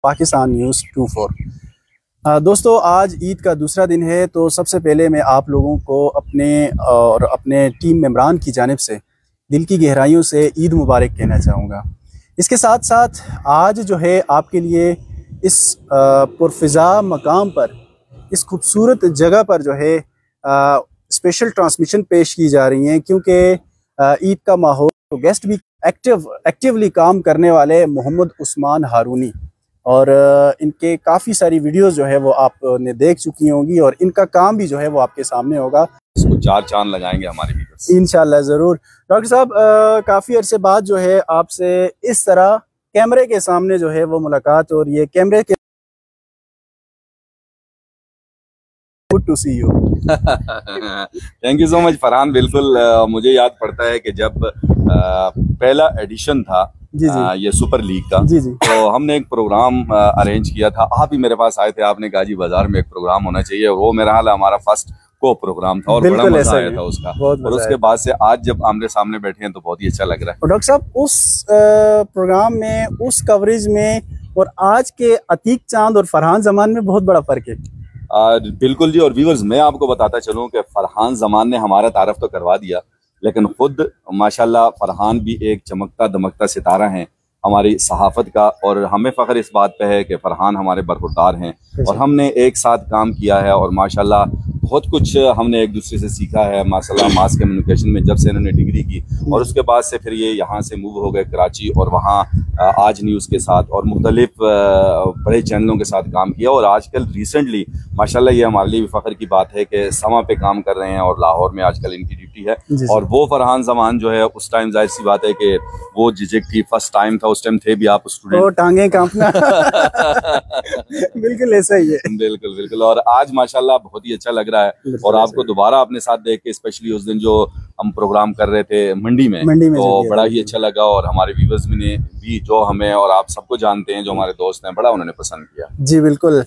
Pakistan news 24। दोस्तों, आज ईद का दूसरा दिन है, तो सबसे पहले मैं आप लोगों को अपने और अपने टीम मेंबरान की जानिब से दिल की गहराइयों से ईद मुबारक कहना चाहूँगा। इसके साथ साथ आज जो है आपके लिए इस पुरफ़िज़ा मकाम पर, इस खूबसूरत जगह पर जो है स्पेशल ट्रांसमिशन पेश की जा रही हैं, क्योंकि ईद का माहौल, तो गेस्ट भी एक्टिवली काम करने वाले मोहम्मद उस्मान हारूनी, और इनके काफ़ी सारी वीडियोस जो है वो आपने देख चुकी होंगी, और इनका काम भी जो है वो आपके सामने होगा। इसको 4 चांद लगाएंगे हमारे वीडियोस इंशाल्लाह ज़रूर। डॉक्टर साहब, काफ़ी अरसे बाद जो है आपसे इस तरह कैमरे के सामने जो है वो मुलाकात, और ये कैमरे के good to see you. Thank you so much Farhan. बिल्कुल, मुझे याद पड़ता है कि जब पहला एडिशन था ये सुपर लीग का, तो हमने एक प्रोग्राम अरेंज किया था। आप भी मेरे पास आए थे, आपने कहा जी बाजार में एक प्रोग्राम होना चाहिए। वो मेरा हाल हमारा फर्स्ट को प्रोग्राम था और बड़ा मजा आया था उसका। और उसके बाद से आज जब आमने सामने बैठे हैं तो बहुत ही अच्छा लग रहा है। डॉक्टर साहब, उस प्रोग्राम में, उस कवरेज में और आज के अतीक चांद और फरहान जमान में बहुत बड़ा फर्क है। बिल्कुल जी। और व्यूअर्स, मैं आपको बताता चलूं कि फरहान जमान ने हमारा तारफ तो करवा दिया, लेकिन खुद माशाल्लाह फरहान भी एक चमकता दमकता सितारा हैं हमारी सहाफत का। और हमें फ़ख्र इस बात पे है कि फरहान हमारे बरखुरदार हैं और हमने एक साथ काम किया है, और माशाल्लाह बहुत कुछ हमने एक दूसरे से सीखा है माशाल्लाह मास कम्युनिकेशन में, जब से इन्होंने डिग्री की। और उसके बाद से फिर ये यहाँ से मूव हो गए कराची, और वहाँ आज न्यूज़ के साथ और मुख्तलिफ बड़े चैनलों के साथ काम किया। और आजकल रिसेंटली माशाल्लाह ये हमारे लिए भी फ़ख्र की बात है कि समा पे काम कर रहे हैं, और लाहौर में आजकल इनकी ड्यूटी है। और वो फरहान जमान जो है, उस टाइम जाहिर सी बात है कि वो झिझक थी, फर्स्ट टाइम था, उस टाइम थे भी आप स्टूडेंट, टांगे कांपना। बिल्कुल ऐसा ही है। बिल्कुल बिल्कुल। और आज माशाल्लाह बहुत ही अच्छा लग रहा है, और आपको दोबारा अपने साथ देख के, स्पेशली उस दिन जो हम प्रोग्राम कर रहे थे मंडी में तो बड़ा ही अच्छा लगा। और हमारे व्यूअर्स ने भी, जो हमें और आप सबको जानते हैं, जो हमारे दोस्त हैं, बड़ा उन्होंने पसंद किया। जी बिल्कुल।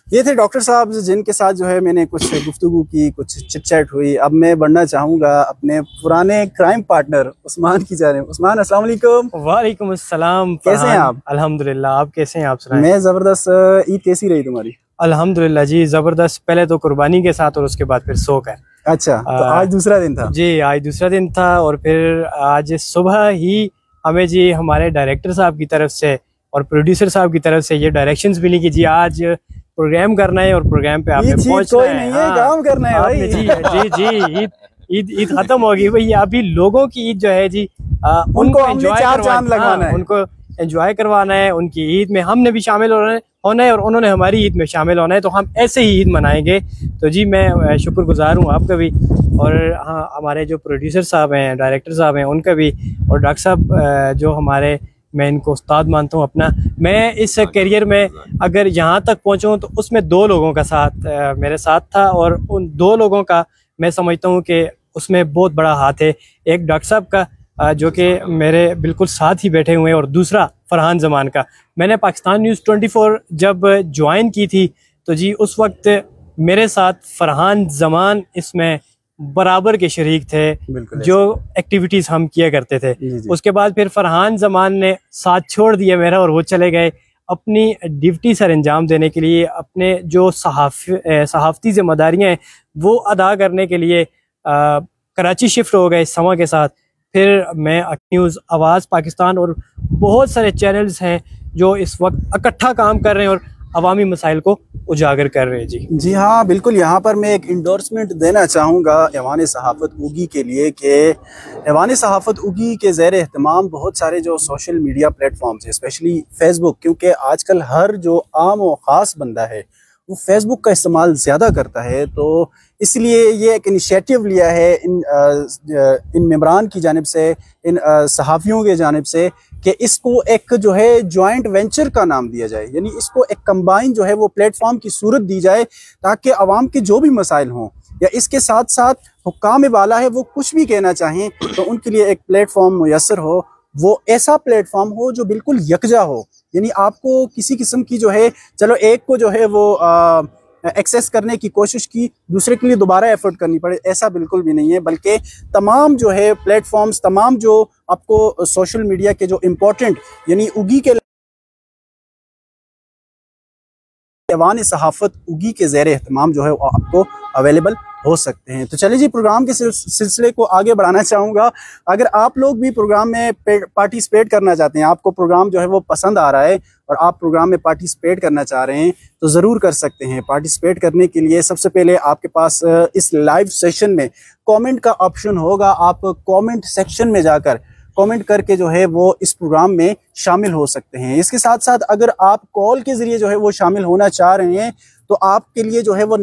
ये थे डॉक्टर साहब जिनके साथ जो है मैंने कुछ गुफ्तगू की, कुछ चिट-चैट हुई। अब मैं बढ़ना चाहूँगा अपने पुराने क्राइम पार्टनर उस्मान की जानिब। उस्मान, अस्सलाम वालेकुम। वालेकुम अस्सलाम। कैसे हैं आप? अल्हम्दुलिल्लाह, आप कैसे हैं? आप सुनाएं। मैं ज़बरदस्त। ईद कैसी रही तुम्हारी? अल्हम्दुलिल्लाह जी, ज़बरदस्त। पहले तो कुर्बानी के साथ, और उसके बाद फिर सो कर। अच्छा, तो आज दूसरा दिन था? जी, आज दूसरा दिन था। और फिर आज सुबह ही हमें जी हमारे डायरेक्टर साहब की तरफ से और प्रोड्यूसर साहब की तरफ से ये डायरेक्शंस मिली कि जी आज प्रोग्राम करना है, और प्रोग्राम पे आपने पहुंचना है। काम करना है भाई। जी जी जी। ईद खत्म होगी भाई, अभी लोगों की ईद जो है जी, उनको एंजॉय करवाना है, उनको एंजॉय करवाना है। उनकी ईद में हमने भी शामिल होना है, और उन्होंने हमारी ईद में शामिल होना है। तो हम ऐसे ही ईद मनाएंगे। तो जी मैं शुक्रगुजार हूँ आपका भी, और हाँ हमारे जो प्रोड्यूसर साहब हैं, डायरेक्टर साहब हैं, उनका भी। और डॉक्टर साहब जो हमारे, मैं इनको उस्ताद मानता हूँ अपना। मैं इस करियर में अगर यहाँ तक पहुँचूँ तो उसमें 2 लोगों का साथ मेरे साथ था, और उन 2 लोगों का मैं समझता हूँ कि उसमें बहुत बड़ा हाथ है। एक डॉक्टर साहब का जो कि मेरे बिल्कुल साथ ही बैठे हुए हैं, और दूसरा फरहान जमान का। मैंने पाकिस्तान न्यूज़ 24 जब ज्वाइन की थी तो जी उस वक्त मेरे साथ फरहान जमान इसमें बराबर के शरीक थे, जो एक्टिविटीज हम किया करते थे। उसके बाद फिर फरहान जमान ने साथ छोड़ दिया मेरा, और वो चले गए अपनी ड्यूटी सर अंजाम देने के लिए, अपने जो सहाफ़ती जिम्मेदारियां हैं वो अदा करने के लिए कराची शिफ्ट हो गए समा के साथ। फिर मैं न्यूज़, आवाज़ पाकिस्तान और बहुत सारे चैनल्स हैं जो इस वक्त इकट्ठा काम कर रहे हैं और अवामी मसाइल को उजागर कर रहे हैं। जी हाँ बिल्कुल। यहाँ पर मैं एक इंडोर्समेंट देना चाहूँगा ऐवान सहाफ़त उगी के लिए, कि ऐवान सहाफ़त उगी के ज़ेर एहतमाम बहुत सारे जो सोशल मीडिया प्लेटफॉर्म्स हैं, स्पेशली फेसबुक, क्योंकि आजकल हर जो आम और ख़ास बंदा है वो फेसबुक का इस्तेमाल ज़्यादा करता है। तो इसलिए ये एक इनिशिएटिव लिया है इन मेंबरान की जानिब से, इन सहाफ़ियों के जानिब से, कि इसको एक जो है जॉइंट वेंचर का नाम दिया जाए, यानी इसको एक कंबाइन जो है वो प्लेटफॉर्म की सूरत दी जाए, ताकि आवाम के जो भी मसाइल हों या इसके साथ साथ हुक्काम वाला है वो कुछ भी कहना चाहें तो उनके लिए एक प्लेटफॉर्म मुयस्सर हो। वो ऐसा प्लेटफॉर्म हो जो बिल्कुल यकजा हो, यानी आपको किसी किस्म की जो है, चलो एक को जो है वो एक्सेस करने की कोशिश की, दूसरे के लिए दोबारा एफर्ट करनी पड़े, ऐसा बिल्कुल भी नहीं है। बल्कि तमाम जो है प्लेटफॉर्म्स, तमाम जो आपको सोशल मीडिया के जो इम्पोर्टेंट, यानी उगी के ऐवान सहाफ़त उगी के ज़ेर एहतमाम जो है वो आपको अवेलेबल हो सकते हैं। तो चलिए जी, प्रोग्राम के सिलसिले को आगे बढ़ाना चाहूँगा। अगर आप लोग भी प्रोग्राम में पार्टिसिपेट करना चाहते हैं, आपको प्रोग्राम जो है वो पसंद आ रहा है और आप प्रोग्राम में पार्टिसिपेट करना चाह रहे हैं, तो ज़रूर कर सकते हैं। पार्टिसिपेट करने के लिए सबसे पहले आपके पास इस लाइव सेशन में कमेंट का ऑप्शन होगा। आप कमेंट सेक्शन में जाकर कमेंट करके जो है वो इस प्रोग्राम में शामिल हो सकते हैं। इसके साथ साथ अगर आप कॉल के ज़रिए जो है वो शामिल होना चाह रहे हैं, तो आपके लिए जो है वो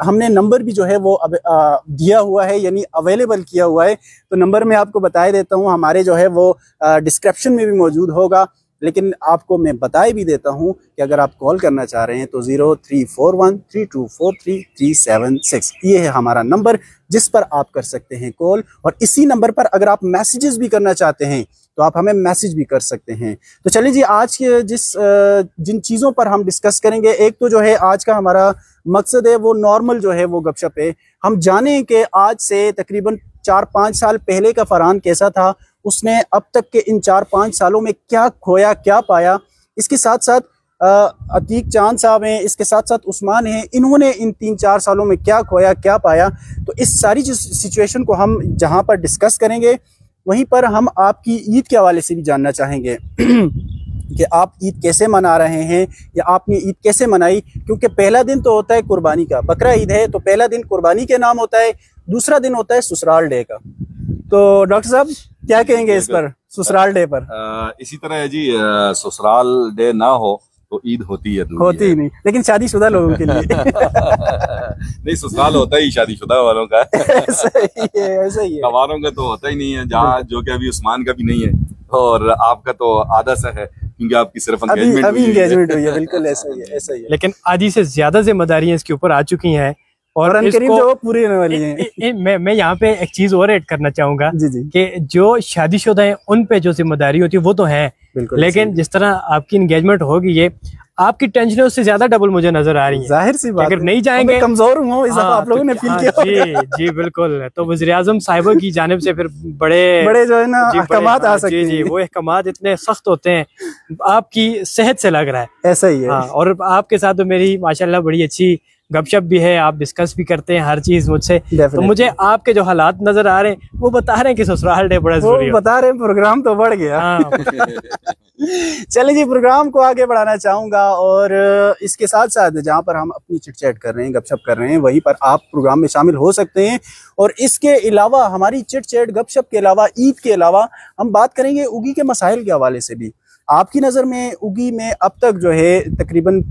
हमने नंबर भी जो है वो दिया हुआ है, यानी अवेलेबल किया हुआ है। तो नंबर मैं आपको बता देता हूँ, हमारे जो है वो डिस्क्रिप्शन में भी मौजूद होगा, लेकिन आपको मैं बताए भी देता हूँ कि अगर आप कॉल करना चाह रहे हैं तो 0341324336 ये है हमारा नंबर, जिस पर आप कर सकते हैं कॉल। और इसी नंबर पर अगर आप मैसेजेस भी करना चाहते हैं तो आप हमें मैसेज भी कर सकते हैं। तो चलिए जी, आज के जिन चीज़ों पर हम डिस्कस करेंगे, एक तो जो है आज का हमारा मकसद है वो नॉर्मल जो है वो गपशप है। हम जानें कि आज से तकरीबन 4-5 साल पहले का फरहान कैसा था, उसने अब तक के इन 4-5 सालों में क्या खोया क्या पाया। इसके साथ साथ अतीक चांद साहब हैं, इसके साथ साथ उस्मान हैं, इन्होंने इन 3-4 सालों में क्या खोया क्या पाया। तो इस सारी सिचुएशन को हम जहां पर डिस्कस करेंगे, वहीं पर हम आपकी ईद के हवाले से भी जानना चाहेंगे कि आप ईद कैसे मना रहे हैं या आपने ईद कैसे मनाई। क्योंकि पहला दिन तो होता है कुर्बानी का, बकरा ईद है तो पहला दिन कुर्बानी के नाम होता है, दूसरा दिन होता है ससुराल डे का। तो डॉक्टर साहब क्या कहेंगे इस पर, ससुराल डे पर? इसी तरह है जी, ससुराल डे ना हो तो ईद होती है, होती ही नहीं, लेकिन शादीशुदा लोगों के लिए नहीं, ससुराल होता ही शादीशुदा वालों का ऐसा ही है, ऐसा ही है। हमारों का तो होता ही नहीं है, जहाँ जो कि अभी उस्मान का भी नहीं है और आपका तो आधा सा है, क्योंकि आपकी सिर्फ अभी एंगेजमेंट हुई है। बिल्कुल ऐसा ही है, ऐसा ही है। लेकिन आधी से ज्यादा जिम्मेदारियां इसके ऊपर आ चुकी हैं और जो पूरी होने वाली है। मैं यहाँ पे एक चीज और ऐड करना चाहूंगा कि जो शादीशुदा हैं उन पे जो जिम्मेदारी होती है वो तो है, लेकिन जिस तरह आपकी एंगेजमेंट होगी, ये आपकी टेंशन उससे ज्यादा डबल मुझे नजर आ रही है। जाहिर सी बात, अगर नहीं जाएंगे कमजोर हूँ इस आप लोगों ने फील किया। जी बिल्कुल। तो वज़ीर-ए-आज़म साहिबा की जानिब से फिर बड़े जो है ना अहकामात आ सकते हैं। जी, वो अहकामात इतने सख्त होते हैं, आपकी सेहत से लग रहा है। ऐसा ही है। और आपके साथ तो मेरी माशाल्लाह बड़ी अच्छी गपशप भी है, आप डिस्कस भी करते हैं हर चीज मुझसे। तो मुझे आपके जो हालात नजर आ रहे हैं वो बता रहे हैं कि ससुराल डे बड़ा जरूरी है। बता रहे हैं, प्रोग्राम तो बढ़ गया। चलिए जी, प्रोग्राम को आगे बढ़ाना चाहूंगा और इसके साथ साथ जहां पर हम अपनी चिट चैट कर रहे हैं, गपशप कर रहे हैं, वहीं पर आप प्रोग्राम में शामिल हो सकते हैं। और इसके अलावा हमारी चिट चैट गपशप के अलावा, ईद के अलावा हम बात करेंगे उगी के मसाइल के हवाले से भी। आपकी नज़र में उगी में अब तक जो है तकरीबन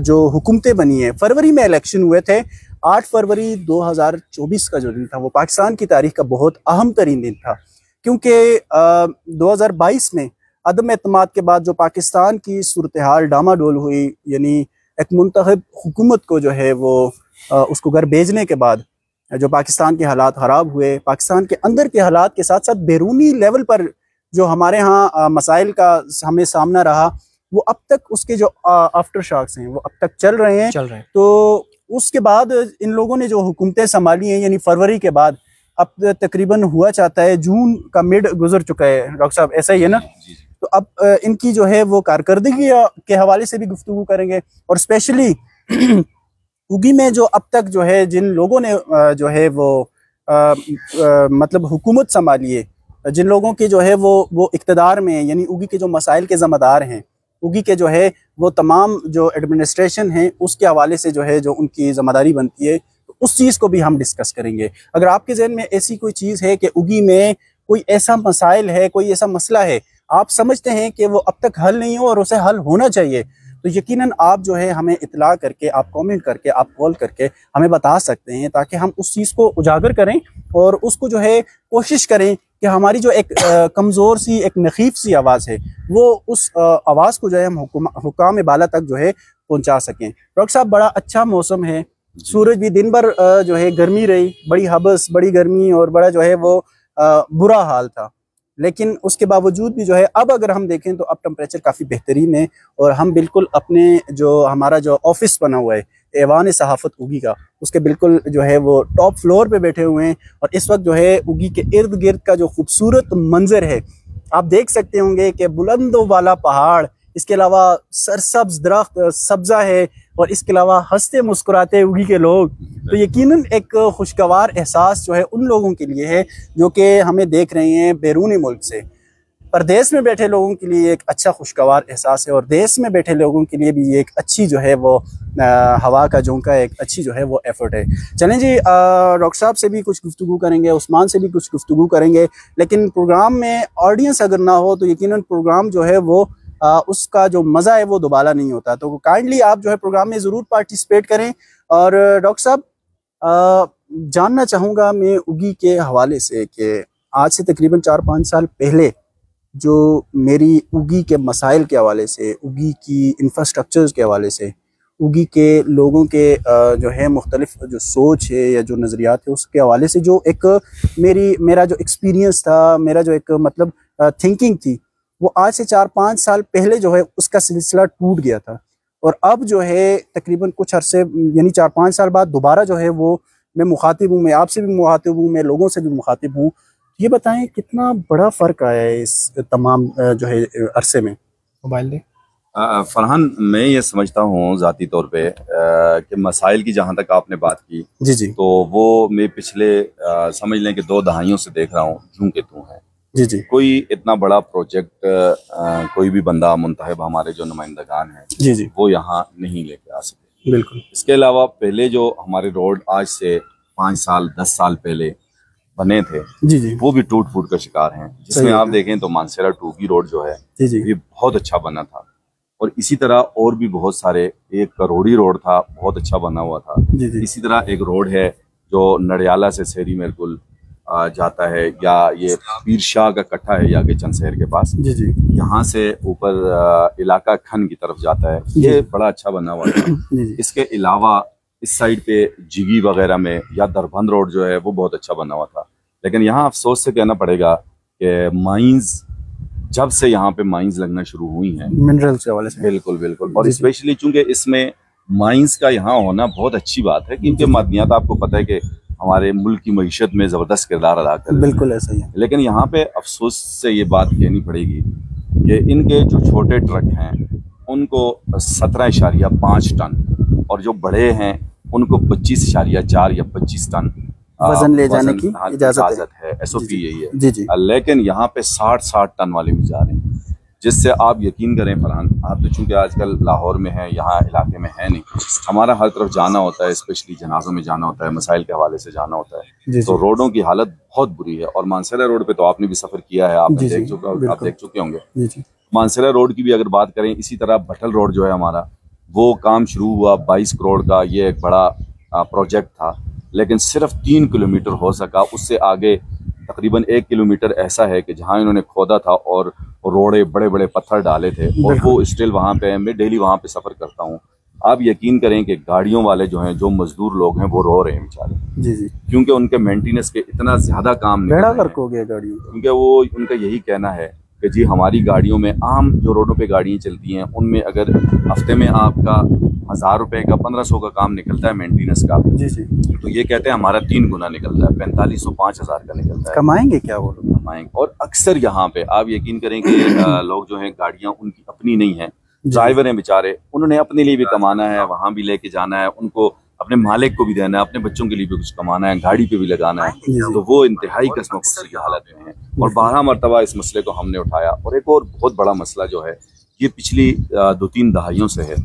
जो हुकूमतें बनी हैं, फरवरी में इलेक्शन हुए थे, 8 फरवरी 2024 का जो दिन था वो पाकिस्तान की तारीख का बहुत अहम तरीन दिन था। क्योंकि 2022 में अदम एतमाद के बाद जो पाकिस्तान की सूरत हाल डामाडोल हुई, यानी एक मुंतखब हुकूमत को जो है वो उसको घर भेजने के बाद जो पाकिस्तान के हालात ख़राब हुए, पाकिस्तान के अंदर के हालात के साथ साथ बैरूनी लेवल पर जो हमारे यहाँ मसाइल का हमें सामना रहा, वो अब तक उसके जो आफ्टर शॉक्स हैं वो अब तक चल रहे हैं। तो उसके बाद इन लोगों ने जो हुकूमतें संभाली हैं, यानी फरवरी के बाद अब तकरीबन हुआ चाहता है जून का मिड गुजर चुका है डॉक्टर साहब, ऐसा ही है ना? तो अब इनकी जो है वो कारकर्दगी के हवाले से भी गुफ्तगू करेंगे। और स्पेशली उगी में जो अब तक जो है जिन लोगों ने जो है वो मतलब हुकूमत संभाली है, जिन लोगों के जो है वो इक़्तिदार में, यानी उगी के जो मसाइल के ज़िम्मेदार हैं, उगी के जो है वो तमाम जो एडमिनिस्ट्रेशन है उसके हवाले से जो है जो उनकी ज़िम्मेदारी बनती है, तो उस चीज़ को भी हम डिस्कस करेंगे। अगर आपके ज़हन में ऐसी कोई चीज़ है कि उगी में कोई ऐसा मसाइल है, कोई ऐसा मसला है, आप समझते हैं कि वो अब तक हल नहीं हो और उसे हल होना चाहिए, तो यकीनन आप जो है हमें इतला करके, आप कमेंट करके, आप कॉल करके हमें बता सकते हैं, ताकि हम उस चीज़ को उजागर करें और उसको जो है कोशिश करें कि हमारी जो एक कमज़ोर सी, एक नखीफ सी आवाज़ है, वो उस आवाज़ को जो है हम हुकाम बाला तक जो है पहुँचा सकें। डॉक्टर साहब, बड़ा अच्छा मौसम है, सूरज भी दिन भर जो है गर्मी रही, बड़ी हबस, बड़ी गर्मी और बड़ा जो है वो बुरा हाल था, लेकिन उसके बावजूद भी जो है अब अगर हम देखें तो अब टेम्परेचर काफ़ी बेहतरीन है और हम बिल्कुल अपने जो हमारा जो ऑफिस बना हुआ है ऐवान सहाफ़त उगी का, उसके बिल्कुल जो है वो टॉप फ्लोर पे बैठे हुए हैं। और इस वक्त जो है उगी के इर्द गिर्द का जो खूबसूरत मंजर है, आप देख सकते होंगे कि बुलंदों वाला पहाड़ इसके अलावा सरसब्ज दरख्त सब्जा है, और इसके अलावा हंसते मुस्कुराते उगी के लोग, तो यकीनन एक खुशगवार एहसास जो है उन लोगों के लिए है जो कि हमें देख रहे हैं बैरूनी मुल्क से। परदेश में बैठे लोगों के लिए एक अच्छा खुशगवार एहसास है, और देश में बैठे लोगों के लिए भी ये एक अच्छी जो है वो हवा का झोंका, एक अच्छी जो है वो एफर्ट है। चलें जी, डॉक्टर साहब से भी कुछ गुफ्तगू करेंगे, उस्मान से भी कुछ गुफ्तगू करेंगे, लेकिन प्रोग्राम में ऑडियंस अगर ना हो तो यकीनन प्रोग्राम जो है वो उसका जो मज़ा है वो दोबारा नहीं होता। तो काइंडली आप जो है प्रोग्राम में ज़रूर पार्टिसिपेट करें। और डॉक्टर साहब, जानना चाहूँगा मैं उगी के हवाले से कि आज से तकरीबन 4-5 साल पहले जो मेरी उगी के मसाइल के हवाले से, उगी की इंफ्रास्ट्रक्चर्स के हवाले से, उगी के लोगों के जो है मुख्तलिफ जो सोच है या जो नज़रियात है उसके हवाले से जो एक मेरा जो एक्सपीरियंस था, मेरा जो एक मतलब थिंकिंग थी, वो आज से 4-5 साल पहले जो है उसका सिलसिला टूट गया था। और अब जो है तकरीबन कुछ अरसे यानी 4-5 साल बाद दोबारा जो है वो मैं मुखातिब हूँ, मैं आपसे भी मुखातिब हूँ, मैं लोगों से भी मुखातिब हूँ। ये बताएं कितना बड़ा फ़र्क आया है इस तमाम जो है अरसे में। मोबाइल दे फरहान, मैं ये समझता हूँ ज़ाती तौर पे कि मसाइल की जहाँ तक आपने बात की, जी, तो वो मैं पिछले समझ लें कि 2 दहाइयों से देख रहा हूँ यूं के तू है। जी, कोई इतना बड़ा प्रोजेक्ट कोई भी बंदा मुंतखब हमारे जो नुमाइंदगान हैं जी, वो यहाँ नहीं लेके आ सके। बिल्कुल। इसके अलावा पहले जो हमारे रोड आज से 5 साल 10 साल पहले बने थे, जी, वो भी टूट फूट का शिकार हैं। जिसमें आप देखें तो मानसेरा 2 की रोड जो है ये बहुत अच्छा बना था, और इसी तरह और भी बहुत सारे, एक करोड़ी रोड था बहुत अच्छा बना हुआ था। इसी तरह एक रोड है जो नडियाला से सेरी मेरकुल जाता है, या ये पीर शाह का कट्ठा है या के चंद शहर के पास, यहाँ से ऊपर इलाका खन की तरफ जाता है, ये बड़ा अच्छा बना हुआ था। इसके अलावा इस साइड पे जिगी वगैरह में या दरबंद रोड जो है वो बहुत अच्छा बना हुआ था। लेकिन यहाँ अफसोस से कहना पड़ेगा कि माइंस, जब से यहाँ पे माइंस लगना शुरू हुई हैं मिनरल्स के हवाले से, बिल्कुल, और स्पेशली चूंकि इसमें माइंस का यहाँ होना बहुत अच्छी बात है, क्योंकि मादनियात आपको पता है कि हमारे मुल्क की मईशत में ज़बरदस्त किरदार अदा कर, बिल्कुल ऐसा ही है। लेकिन यहाँ पे अफसोस से ये बात कहनी पड़ेगी कि इनके जो छोटे ट्रक हैं उनको 17.5 टन, और जो बड़े हैं उनको 25.4 या 25 टन वजन ले जाने की इजाजत है। SOP यही है। लेकिन यहाँ पे 60 टन वाले भी जा रहे हैं, जिससे आप यकीन करें फरहान, आप तो चूंकि आजकल लाहौर में हैं, यहाँ इलाके में है नहीं, हमारा हर तरफ जाना होता है, स्पेशली जनाजों में जाना होता है, मसाइल के हवाले से जाना होता है, तो रोडों की हालत बहुत बुरी है। और मानसेरा रोड पे तो आपने भी सफर किया है, आपने आप देख चुके होंगे। मानसेरा रोड की भी अगर बात करें, इसी तरह भटल रोड जो है हमारा, वो काम शुरू हुआ 22 करोड़ का, ये एक बड़ा प्रोजेक्ट था, लेकिन सिर्फ 3 किलोमीटर हो सका। उससे आगे तकरीबन 1 किलोमीटर ऐसा है कि जहाँ इन्होंने खोदा था और रोड़े बड़े बड़े पत्थर डाले थे, और वो स्टिल वहाँ पे है। मैं डेली वहाँ पे सफ़र करता हूँ। आप यकीन करें कि गाड़ियों वाले जो हैं, जो मजदूर लोग हैं, वो रो रहे हैं बेचारे, क्योंकि उनके मेंटेनेंस के इतना ज़्यादा काम हो गया गाड़ियों, क्योंकि वो उनका यही कहना है कि जी हमारी गाड़ियों में, आम जो रोडों पे गाड़ियाँ चलती हैं, उनमें अगर हफ्ते में आपका 1000 रुपये का 1500 का काम निकलता है मेंटेनेंस का, तो ये कहते हैं हमारा 3 गुना निकलता है, 4500 5000 का निकलता है। कमाएंगे क्या वो लोग? कमाएंगे। और अक्सर यहाँ पे आप यकीन करें कि लोग जो हैं, गाड़ियाँ उनकी अपनी नहीं है, ड्राइवर हैं बेचारे, उन्होंने अपने लिए भी कमाना है, वहाँ भी लेके जाना है, उनको अपने मालिक को भी देना है, अपने बच्चों के लिए भी कुछ कमाना है, गाड़ी पे भी लगाना है, तो वो इंतहाई कस्मकुसी की हालत में है। और 12 मरतबा इस मसले को हमने उठाया। और एक और बहुत बड़ा मसला जो है, ये पिछली 2-3 दहाइयों से है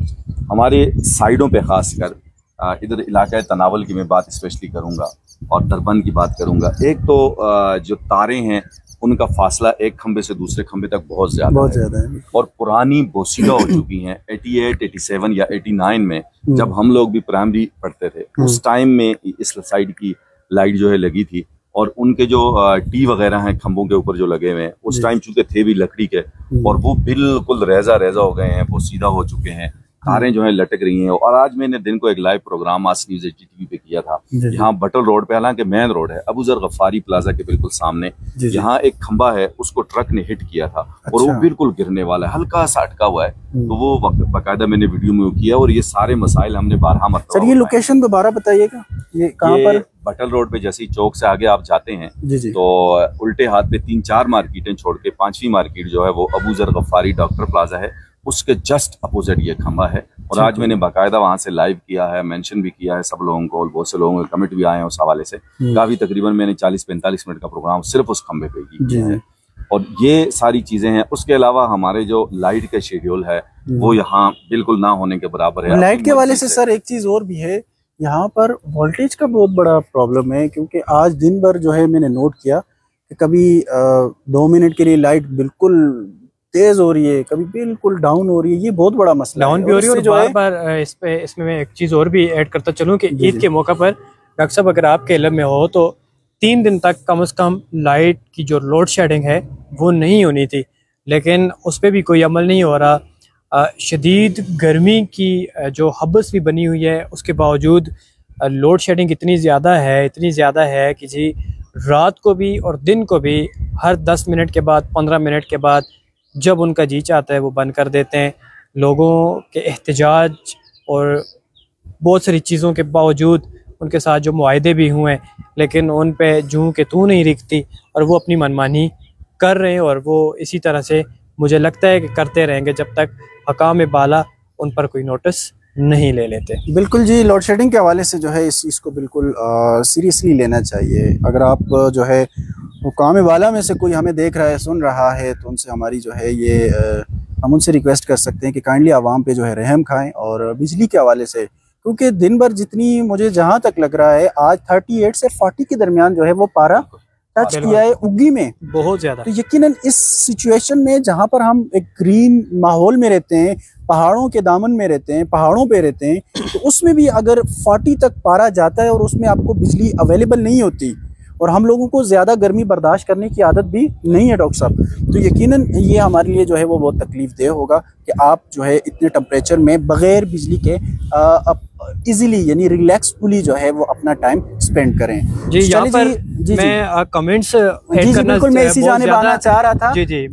हमारे साइडों पे, खास कर इधर इलाका तनावल की मैं बात स्पेशली करूँगा और दरबंद की बात करूँगा। एक तो जो तारे हैं उनका फासला एक खंबे से दूसरे खंबे तक बहुत ज़्यादा है, और पुरानी बोसीदा हो चुकी हैं। 88, 87 या 89 में जब हम लोग भी प्राइमरी पढ़ते थे, उस टाइम में इस साइड की लाइट जो है लगी थी, और उनके जो टी वगैरह हैं खंभों के ऊपर जो लगे हुए हैं, उस टाइम चूंकि थे भी लकड़ी के, और वो बिल्कुल रेजा हो गए हैं, वो सीधा हो चुके हैं, तारें जो है लटक रही हैं। और आज मैंने दिन को एक लाइव प्रोग्राम आज न्यूज़ HTV पे किया था, यहाँ बटल रोड पे, हालांकि मेन रोड है, अबू जर गफ्फारी प्लाजा के बिल्कुल सामने, यहाँ एक खंबा है, उसको ट्रक ने हिट किया था, और वो बिल्कुल गिरने वाला है, हल्का सा अटका हुआ है। तो वो बाकायदा मैंने वीडियो में किया, और ये सारे मसाइल हमने 12 मरतबा। सर ये लोकेशन दोबारा बताइएगा, ये कहाँ पर? बटल रोड पे जैसे ही चौक से आगे आप जाते हैं, तो उल्टे हाथ पे 3-4 मार्केटें छोड़ के 5वीं मार्केट जो है वो अबू जर गफ्फारी डॉक्टर प्लाजा है, उसके जस्ट अपोजिट ये खंबा है। और आज मैंने बाकायदा वहाँ से लाइव किया है, मेंशन भी किया है सब लोगों को, और बहुत से लोगों के कमेंट भी आए हैं उस हवाले से। काफ़ी तकरीबन मैंने 40-45 मिनट का प्रोग्राम सिर्फ उस खंबे पे किया है। और ये सारी चीज़ें हैं। उसके अलावा हमारे जो लाइट का शेड्यूल है वो यहाँ बिल्कुल ना होने के बराबर है। लाइट के हवाले से सर एक चीज़ और भी है, यहाँ पर वोल्टेज का बहुत बड़ा प्रॉब्लम है, क्योंकि आज दिन भर जो है मैंने नोट किया कि कभी 2 मिनट के लिए लाइट बिल्कुल तेज हो रही है, कभी बिल्कुल डाउन हो रही है। ये बहुत बड़ा मसला डाउन भी हो रही है। और जो बार इसमें मैं एक चीज़ और भी ऐड करता चलूँ कि ईद के मौका पर डॉक्टर साहब अगर आपके इल्म में हो तो 3 दिन तक कम से कम लाइट की जो लोड शेडिंग है वो नहीं होनी थी, लेकिन उस पर भी कोई अमल नहीं हो रहा। शदीद गर्मी की जो हब्स भी बनी हुई है, उसके बावजूद लोड शेडिंग इतनी ज़्यादा है कि जी रात को भी और दिन को भी हर 10 मिनट के बाद 15 मिनट के बाद जब उनका जी चाहता है वो बंद कर देते हैं। लोगों के एहतजाज और बहुत सारी चीज़ों के बावजूद उनके साथ जो मुआहदे भी हुए लेकिन उन पे जूं के तू नहीं रिकती और वो अपनी मनमानी कर रहे हैं, और वो इसी तरह से मुझे लगता है कि करते रहेंगे जब तक हकाम बाला उन पर कोई नोटिस नहीं ले लेते। बिल्कुल जी, लोड शेडिंग के हवाले से जो है इस चीज़ को बिल्कुल सीरियसली लेना चाहिए। अगर आप जो है हुकाम बाला में से कोई हमें देख रहा है, सुन रहा है, तो उनसे हमारी जो है ये हम उनसे रिक्वेस्ट कर सकते हैं कि काइंडली आवाम पे जो है रहम खाएं। और बिजली के हवाले से, क्योंकि दिन भर जितनी मुझे जहाँ तक लग रहा है आज 38 से 40 के दरमियान जो है वो पारा टच किया है उगी में, बहुत ज़्यादा। तो यकीनन इस सिचुएशन में जहाँ पर हम एक ग्रीन माहौल में रहते हैं, पहाड़ों के दामन में रहते हैं, पहाड़ों पे रहते हैं, तो उसमें भी अगर 40 तक पारा जाता है और उसमें आपको बिजली अवेलेबल नहीं होती, और हम लोगों को ज़्यादा गर्मी बर्दाश्त करने की आदत भी नहीं है डॉक्टर साहब, तो यकीनन ये हमारे लिए जो है वो बहुत तकलीफ देह होगा कि आप जो है इतने टेम्परेचर में बग़ैर बिजली के इजीली यानी रिलैक्सफुली जो है वो अपना टाइम स्पेंड करें। जी, यहाँ पर मैं कमेंट्स बिल्कुल मैं इसी जाने आना चाह रहा था। जी,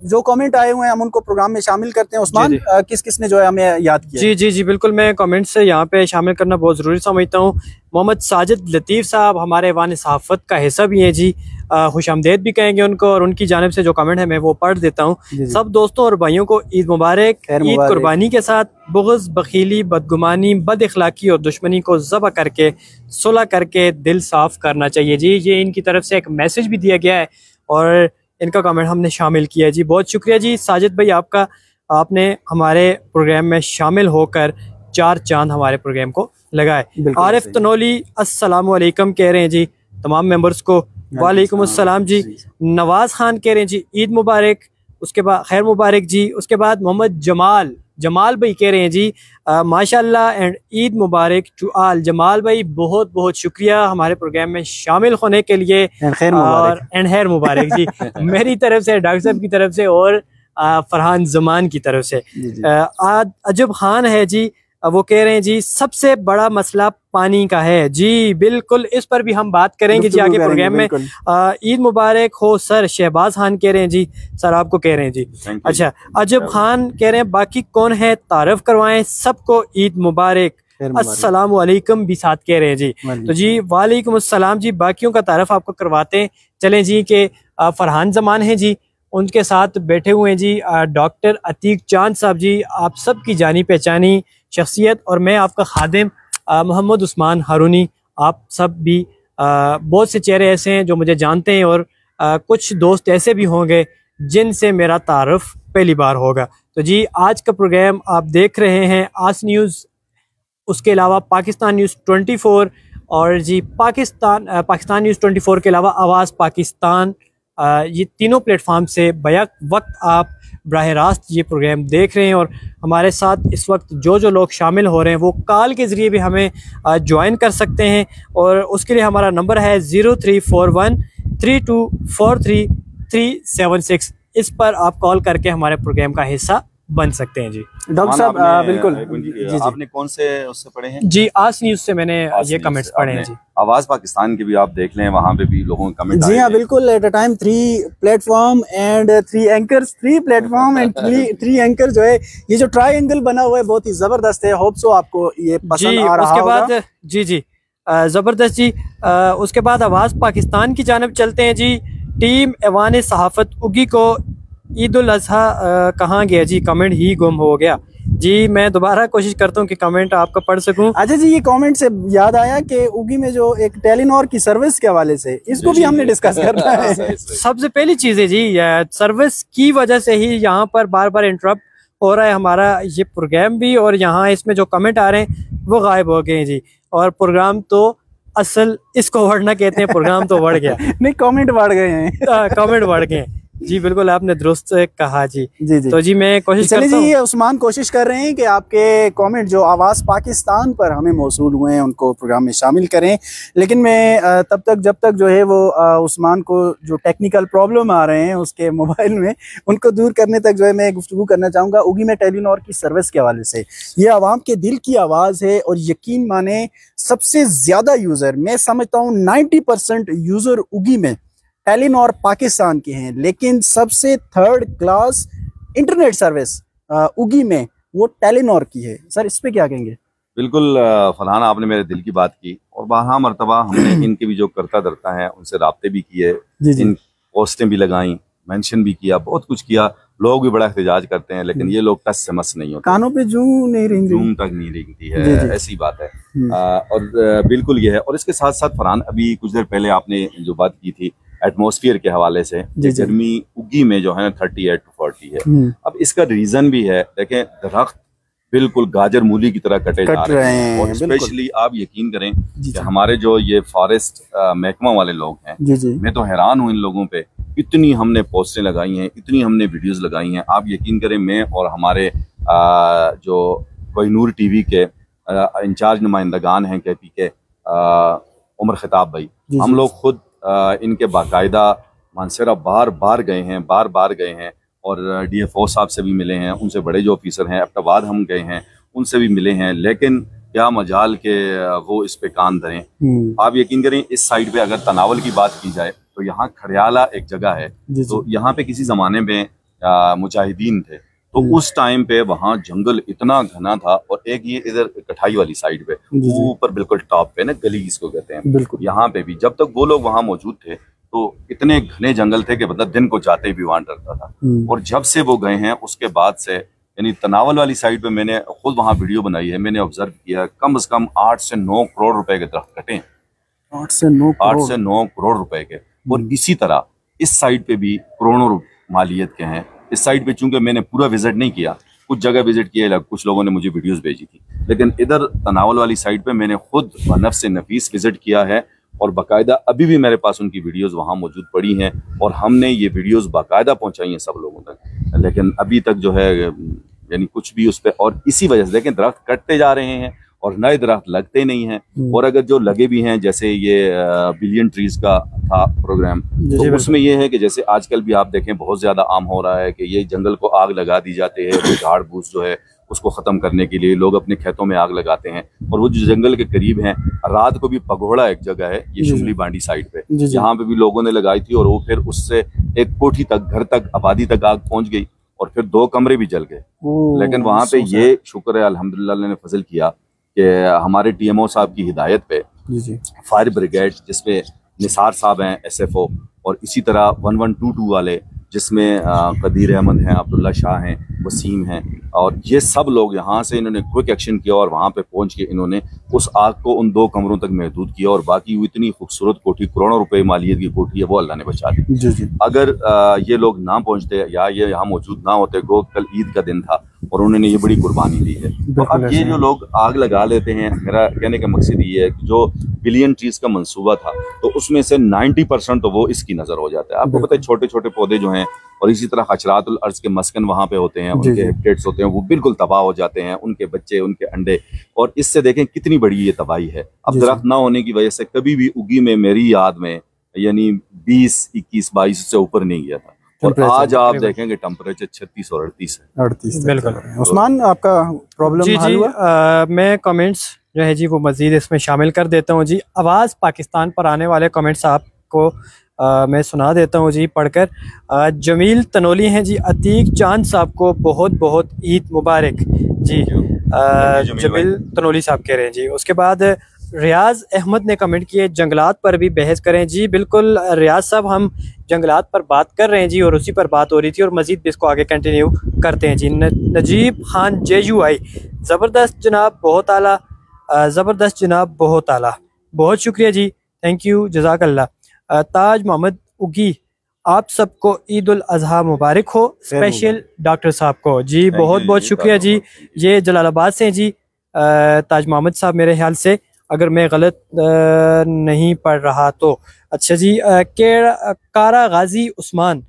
जो कमेंट आए हुए हैं हम उनको प्रोग्राम में शामिल करते हैं। उस्मान, किस किस ने जो है हमें याद किया? जी बिल्कुल, मैं कमेंट्स यहाँ पे शामिल करना बहुत ज़रूरी समझता हूँ। मोहम्मद साजिद लतीफ़ साहब हमारे ऐवान सहाफ़त का हिस्सा भी हैं जी, खुशामदेद भी कहेंगे उनको, और उनकी जानिब से जो कमेंट है मैं वो पढ़ देता हूँ। सब दोस्तों और भाइयों को ईद मुबारक। ईद कुर्बानी के साथ बुग़्ज़, बखीली, बदगुमानी, बद अखलाकी और दुश्मनी को ज़बह करके सुलह करके दिल साफ़ करना चाहिए जी। ये इनकी तरफ से एक मैसेज भी दिया गया है और इनका कमेंट हमने शामिल किया है जी। बहुत शुक्रिया जी साजिद भाई आपका, आपने हमारे प्रोग्राम में शामिल होकर 4 चांद हमारे प्रोग्राम को लगाए। आरिफ तनोली अस्सलामु अलैकुम कह रहे हैं जी तमाम मेंबर्स को। वालेकुम अस्सलाम जी। नवाज खान कह रहे हैं जी ईद मुबारक, उसके बाद खैर मुबारक जी। उसके बाद मोहम्मद जमाल भाई कह रहे हैं जी माशाल्लाह and Eid Mubarak to all. Jamal भाई बहुत बहुत शुक्रिया हमारे प्रोग्राम में शामिल होने के लिए, और खैर मुबारक जी मेरी तरफ से, डॉक्टर साहब की तरफ से और फरहान जमान की तरफ से। अजब खान है जी, वो कह रहे हैं जी सबसे बड़ा मसला पानी का है। जी बिल्कुल, इस पर भी हम बात करेंगे जी आगे प्रोग्राम में। ईद मुबारक हो सर। शहबाज खान कह रहे हैं जी सर आपको कह रहे हैं जी। अच्छा, अजब खान कह रहे हैं बाकी कौन है तारफ करवाएं, सबको ईद मुबारक। अस्सलाम वालेकुम भी साथ कह रहे हैं जी। तो जी वालेकुम अस्सलाम जी, बाकियों का तारफ आपको करवाते चलें जी के फरहान जमान है जी, उनके साथ बैठे हुए हैं जी डॉक्टर अतीक चांद साहब जी, आप सब की जानी पहचानी शख्सियत, और मैं आपका खादिम मोहम्मद उस्मान हारूनी। आप सब भी बहुत से चेहरे ऐसे हैं जो मुझे जानते हैं, और कुछ दोस्त ऐसे भी होंगे जिनसे मेरा तारुफ पहली बार होगा। तो जी आज का प्रोग्राम आप देख रहे हैं आस न्यूज़, उसके अलावा पाकिस्तान न्यूज़ 24, और जी पाकिस्तान न्यूज़ 24 के अलावा आवाज़ पाकिस्तान, ये तीनों प्लेटफॉर्म से बैक वक्त आप बराह रास्त ये प्रोग्राम देख रहे हैं। और हमारे साथ इस वक्त जो लोग शामिल हो रहे हैं वो कॉल के ज़रिए भी हमें ज्वाइन कर सकते हैं, और उसके लिए हमारा नंबर है 0341324336। इस पर आप कॉल करके हमारे प्रोग्राम का हिस्सा बन सकते हैं जी। डॉक्टर साहब बिल्कुल जी, आपने कौन से उससे पढ़े हैं? जी आस न्यूज़ से मैंने ये कमेंट्स पढ़े हैं जी। आवाज़ पाकिस्तान के भी आप देख लें, वहाँ पे भी लोगों के कमेंट। जी हाँ बिल्कुल, at a time 3 platform and 3 anchors, 3 platform and 3 anchor जो है, ये जो ट्रायंगल बना हुआ है बहुत ही जबरदस्त है। होप सो आपको ये पसंद आ रहा उसके बाद जी जबरदस्त जी। उसके बाद आवाज़ पाकिस्तान की जानब चलते हैं जी। टीम ऐवान सहाफ़त उगी को ईद उल अज़हा कहाँ गया जी, कमेंट ही गुम हो गया जी। मैं दोबारा कोशिश करता हूँ कि कमेंट आपका पढ़ सकूं। अच्छा जी, ये कमेंट से याद आया कि उगी में जो एक टेलीनॉर की सर्विस के हवाले से इसको भी हमने डिस्कस करना है। सबसे पहली चीज है जी, सर्विस की वजह से ही यहाँ पर बार बार इंटरप्ट हो रहा है हमारा ये प्रोग्राम भी, और यहाँ इसमें जो कमेंट आ रहे हैं वो गायब हो गए हैं जी। और प्रोग्राम तो असल इसको बढ़ना कहते हैं, प्रोग्राम तो बढ़ गया। नहीं, कमेंट बढ़ गए हैं। कमेंट बढ़ गए हैं जी, बिल्कुल आपने दुरुस्त कहा जी। जी। तो जी मैं कोशिश चलिए करता हूँ। जी, उस्मान कोशिश कर रहे हैं कि आपके कमेंट जो आवाज़ पाकिस्तान पर हमें मौसूल हुए हैं उनको प्रोग्राम में शामिल करें, लेकिन मैं तब तक जब तक जो है वो उस्मान को जो टेक्निकल प्रॉब्लम आ रहे हैं उसके मोबाइल में, उनको दूर करने तक जो है मैं गुफ्तगू करना चाहूँगा उगी में टेलीनॉर की सर्विस के हवाले से। ये आवाम के दिल की आवाज़ है और यकीन माने सबसे ज़्यादा यूज़र, मैं समझता हूँ 90% यूज़र उगी में टेलीनॉर पाकिस्तान के हैं, लेकिन सबसे थर्ड क्लास इंटरनेट सर्विस उगी में वो टेलीनॉर की है। सर इस पे क्या कहेंगे? बिल्कुल फरहान, आपने मेरे दिल की बात की और बारहा मरतबा हमने इनके भी जो करता धरता है उनसे राब्ते भी किए, इन पोस्टें भी लगाई, मेंशन भी किया, बहुत कुछ किया। लोग भी बड़ा एहतजाज करते हैं, लेकिन ये लोग टस से मस नहीं होते, कानों पे जूं नहीं रेंगती, जूं तक नहीं रेंगती है, ऐसी बात है। और बिल्कुल ये है। और इसके साथ साथ फरहान, अभी कुछ देर पहले आपने जो बात की थी एटमॉस्फेयर के हवाले से, गर्मी उगी में जो है 38 to 40 है। अब इसका रीजन भी है, देखें दरख्त बिल्कुल गाजर मूली की तरह कटे जा रहे हैं। और स्पेशली आप यकीन करें कि हमारे जो ये फॉरेस्ट महकमा वाले लोग हैं, मैं तो हैरान हूँ इन लोगों पे। इतनी हमने पोस्टें लगाई हैं, इतनी हमने वीडियोस लगाई हैं, आप यकीन करें मैं और हमारे जो कोहिनूर टीवी के इंचार्ज नुमाइंदगान हैं KP के उमर खिताब भाई, हम लोग खुद इनके बाकायदा मानसरा बार बार गए हैं और DFO साहब से भी मिले हैं, उनसे बड़े जो ऑफिसर हैं अब्टाबाद हम गए हैं उनसे भी मिले हैं, लेकिन क्या मजाल के वो इस पे कान धरें। आप यकीन करें इस साइड पे अगर तनावल की बात की जाए तो यहाँ खड़ियाला एक जगह है, तो यहाँ पे किसी जमाने में मुजाहिदीन थे, तो उस टाइम पे वहाँ जंगल इतना घना था। और एक ये इधर कठाई वाली साइड पे ऊपर बिल्कुल टॉप पे ना, गली इसको कहते हैं, यहाँ पे भी जब तक वो लोग वहाँ मौजूद थे तो इतने घने जंगल थे कि मतलब दिन को जाते भी वहां डरता था। और जब से वो गए हैं उसके बाद से, यानी तनावल वाली साइड पे मैंने खुद वहां वीडियो बनाई है, मैंने ऑब्जर्व किया कम से कम 8 से 9 करोड़ रुपए के दरख्त कटे हैं। 8 से 9 करोड़ रुपए के। और इसी तरह इस साइड पे भी करोड़ों मालियत के हैं। इस साइड पे चूंकि मैंने पूरा विजिट नहीं किया, कुछ जगह विजिट किया, कुछ लोगों ने मुझे वीडियोस भेजी थी, लेकिन इधर तनावल वाली साइड पे मैंने खुद नफ्स नफीस विजिट किया है और बाकायदा अभी भी मेरे पास उनकी वीडियोस वहाँ मौजूद पड़ी हैं और हमने ये वीडियोस बाकायदा पहुँचाई हैं सब लोगों तक, लेकिन अभी तक जो है यानी कुछ भी उस पर। और इसी वजह से देखें दरख्त कटते जा रहे हैं और नए दरख्त लगते नहीं हैं। और अगर जो लगे भी हैं, जैसे ये बिलियन ट्रीज का था प्रोग्राम, तो उसमें ये है कि जैसे आजकल भी आप देखें बहुत ज्यादा आम हो रहा है कि ये जंगल को आग लगा दी जाती है, तो झाड़ फूस जो है उसको खत्म करने के लिए लोग अपने खेतों में आग लगाते हैं। और वो जो जंगल के करीब हैं, रात को भी पगोड़ा एक जगह है ये शुमली बांडी साइड पे, यहाँ पे भी लोगों ने लगाई थी और वो फिर उससे एक कोठी तक, घर तक, आबादी तक आग पहुंच गई और फिर 2 कमरे भी जल गए। लेकिन वहां पे ये शुक्र है अल्हम्दुलिल्लाह ने फजल किया कि हमारे TMO साहब की हिदायत पे फायर ब्रिगेड, जिसपे निसार साहब हैं SFO, और इसी तरह 1122 वाले जिसमें कदीर अहमद हैं, अब्दुल्ला शाह हैं, वसीम हैं, और ये सब लोग यहाँ से इन्होंने क्विक एक्शन किया और वहाँ पे पहुँच के इन्होंने उस आग को उन 2 कमरों तक महदूद किया। और बाकी वो इतनी खूबसूरत कोठी, करोड़ों रुपए मालियत की कोठी है, वो अल्लाह ने बचा दी। अगर ये लोग ना पहुँचते या ये यहाँ मौजूद ना होते, गो कल ईद का दिन था और उन्होंने ये बड़ी कुर्बानी दी है। तो अब ये जो लोग आग लगा लेते हैं, मेरा कहने का मकसद ये है कि जो बिलियन ट्रीज का मंसूबा था तो उसमें से 90% तो वो इसकी नजर हो जाता है। आपको पता है छोटे छोटे पौधे जो हैं, और इसी तरह हशरातुल अर्ज के मस्कन वहाँ पे होते हैं, उनके हैबिटेट्स होते हैं, वो बिल्कुल तबाह हो जाते हैं, उनके बच्चे, उनके अंडे, और इससे देखें कितनी बड़ी ये तबाही है। अब दरख्त ना होने की वजह से कभी भी उगी में मेरी याद में यानी 20, 21, 22 से ऊपर नहीं गया था। और आज आप देखेंगे टेम्परेचर 36 और 38 है। बिल्कुल। उस्मान, आपका प्रॉब्लम हल हुआ? मैं कमेंट्स जो है जी वो मजीद इसमें शामिल कर देता हूँ जी। आवाज़ पाकिस्तान पर आने वाले कमेंट्स आपको मैं सुना देता हूँ जी पढ़कर। जमील तनोली हैं जी, अतीक चांद साहब को बहुत बहुत ईद मुबारक जी। जमील तनोली साहब कह रहे हैं जी। उसके बाद रियाज अहमद ने कमेंट किए जंगलात पर भी बहस करें। जी बिल्कुल रियाज साहब, हम जंगलात पर बात कर रहे हैं जी, और उसी पर बात हो रही थी और मज़ीद भी इसको आगे कंटिन्यू करते हैं जी। नजीब खान JUI, ज़बरदस्त जनाब, बहुत आला, ज़बरदस्त जनाब, बहुत आला, बहुत शुक्रिया जी, थैंक यू, जज़ाकल्लाह। ताज मोहम्मद उगी, आप सबको ईद उल अजहा मुबारक हो, स्पेशल डॉक्टर साहब को। जी बहुत बहुत शुक्रिया जी। ये जलालाबाद से हैं जी ताज मोहम्मद साहब, मेरे ख्याल से, अगर मैं गलत नहीं पढ़ रहा तो। अच्छा जी, कारा गाजी उस्मान,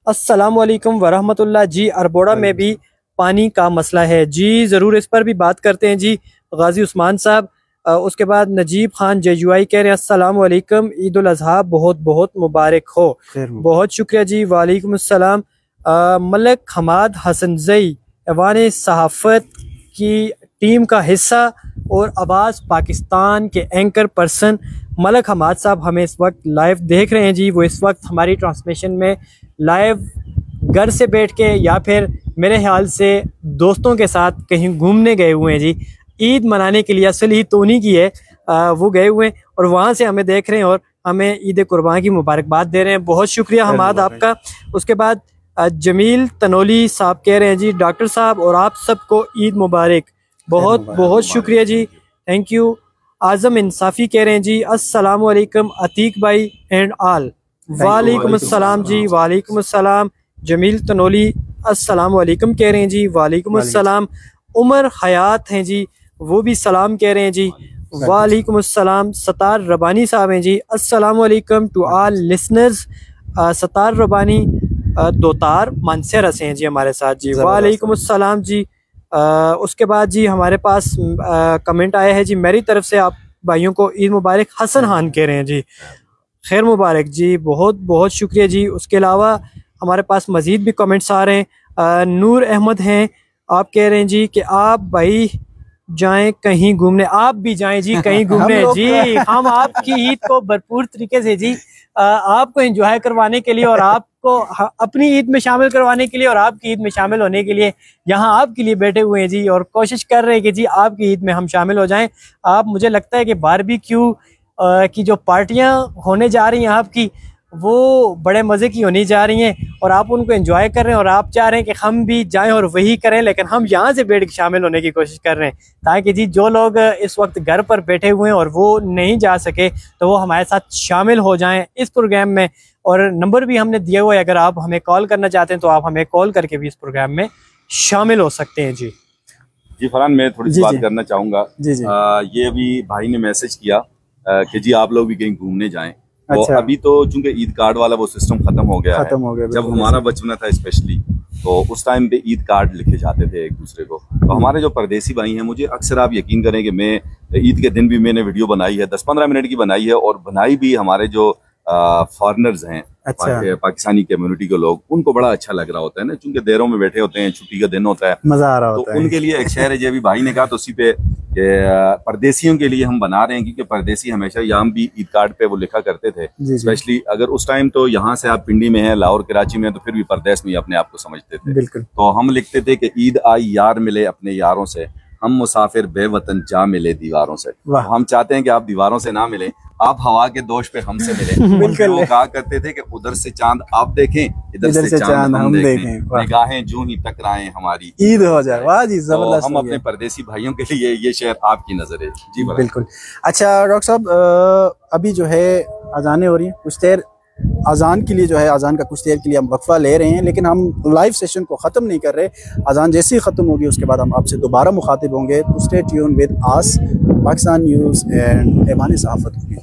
अस्सलाम वालेकुम वरहमतुल्लाह जी। अरबोड़ा में भी पानी का मसला है जी, ज़रूर इस पर भी बात करते हैं जी गाजी उस्मान साहब। उसके बाद नजीब खान JUI कह रहे हैं अस्सलाम वालेकुम, ईद उल अजहा बहुत बहुत मुबारक हो। बहुत शुक्रिया जी, वालेकुम अस्सलाम। मलक हमाद हसनजई, ऐवान सहाफ़त की टीम का हिस्सा और आवाज़ पाकिस्तान के एंकर पर्सन मलक हमाद साहब हमें इस वक्त लाइव देख रहे हैं जी। वो इस वक्त हमारी ट्रांसमिशन में लाइव घर से बैठ के या फिर मेरे ख्याल से दोस्तों के साथ कहीं घूमने गए हुए हैं जी। ईद मनाने के लिए, असल ईद तो उन्हीं की है, वो गए हुए हैं और वहाँ से हमें देख रहे हैं और हमें ईद कुर्बान की मुबारकबाद दे रहे हैं। बहुत शुक्रिया हमाद आपका। उसके बाद जमील तनोली साहब कह रहे हैं जी डॉक्टर साहब और आप सबको ईद मुबारक, बहुत बहुत शुक्रिया जी, थैंक यू। आज़म इंसाफी कह रहे हैं जी अस्सलाम वालेकुम अतीक भाई एंड ऑल, वालेकुम अस्सलाम जी, वालेकुम अस्सलाम। जमील तनोली अस्सलाम वालेकुम कह रहे हैं जी, वालेकुम अस्सलाम। उमर हयात हैं जी, वो भी सलाम कह रहे हैं जी, वालेकुम अस्सलाम। सतार रबानी साहब हैं जी, अस्सलाम वालेकुम टू ऑल लिसनर्स। सतार रबानी दोतार मानसेरा से हैं जी हमारे साथ जी, वालेकुम अस्सलाम जी। उसके बाद जी हमारे पास कमेंट आया है जी, मेरी तरफ से आप भाइयों को ईद मुबारक। हसन खान कह रहे हैं जी खैर मुबारक जी, बहुत बहुत शुक्रिया जी। उसके अलावा हमारे पास मज़ीद भी कमेंट्स आ रहे हैं। नूर अहमद हैं, आप कह रहे हैं जी कि आप भाई जाएं कहीं घूमने, आप भी जाएं जी कहीं घूमने जी। हम आपकी ईद को भरपूर तरीके से जी आपको एंजॉय करवाने के लिए और आपको अपनी ईद में शामिल करवाने के लिए और आपकी ईद में शामिल होने के लिए यहाँ आपके लिए बैठे हुए हैं जी, और कोशिश कर रहे हैं कि जी आपकी ईद में हम शामिल हो जाएं। आप, मुझे लगता है कि बारबेक्यू की जो पार्टियां होने जा रही हैं आपकी, वो बड़े मज़े की होनी जा रही हैं और आप उनको एंजॉय कर रहे हैं और आप चाह रहे हैं कि हम भी जाएं और वही करें, लेकिन हम यहाँ से बैठ के शामिल होने की कोशिश कर रहे हैं ताकि जी जो लोग इस वक्त घर पर बैठे हुए हैं और वो नहीं जा सके तो वो हमारे साथ शामिल हो जाएं इस प्रोग्राम में। और नंबर भी हमने दिया हुआ है, अगर आप हमें कॉल करना चाहते हैं तो आप हमें कॉल करके भी इस प्रोग्राम में शामिल हो सकते हैं जी। जी फरहान, मैं थोड़ी सी बात करना चाहूँगा। ये अभी भाई ने मैसेज किया कि जी आप लोग भी कहीं घूमने जाएं। तो अभी तो चूंकि ईद कार्ड वाला वो सिस्टम खत्म हो गया है। जब हमारा बचपना था स्पेशली, तो उस टाइम पे ईद कार्ड लिखे जाते थे एक दूसरे को। तो हमारे जो परदेसी भाई हैं, मुझे अक्सर आप यकीन करें कि मैं ईद के दिन भी मैंने वीडियो बनाई है, 10-15 मिनट की बनाई है, और बनाई भी हमारे जो फॉरेनर्स हैं, पाकिस्तानी कम्युनिटी के लोग, उनको बड़ा अच्छा लग रहा होता है ना, चूंकि देरों में बैठे होते हैं, छुट्टी का दिन होता है, मजा आ रहा होता है। उनके लिए एक शहर है, जो अभी भाई ने कहा तो उसी पे परदेसियों के लिए हम बना रहे हैं, क्योंकि परदेसी हमेशा यहाँ भी ईद कार्ड पे वो लिखा करते थे। स्पेशली अगर उस टाइम तो यहाँ से आप पिंडी में है, लाहौर कराची में, तो फिर भी परदेश में अपने आप को समझते थे। तो हम लिखते थे कि ईद आई यार मिले अपने यारों से, हम मुसाफिर बेवतन जा मिले दीवारों से। हम चाहते हैं कि आप दीवारों से ना मिले, आप हवा के दोष पे हमसे मिले। बिल्कुल। वो कहा करते थे कि उधर से चांद आप देखें, इधर से चांद हम देखें, निगाहें जो ही टकराएं हमारी ईद हो जाए। वाह जी, जबरदस्त। हम अपने परदेसी भाइयों के लिए ये शहर आपकी नजर है जी। बिल्कुल। अच्छा डॉक्टर साहब, अभी जो है अजानें हो रही हैं, कुछ देर अजान के लिए जो है, अजान का कुछ देर के लिए हम वक्फा ले रहे हैं, लेकिन हम लाइव सेशन को ख़त्म नहीं कर रहे। अजान जैसे ही ख़त्म होगी उसके बाद हम आपसे दोबारा मुखातिब होंगे। तो stay tuned with us, Pakistan news and ऐवान सहाफ़त होगी।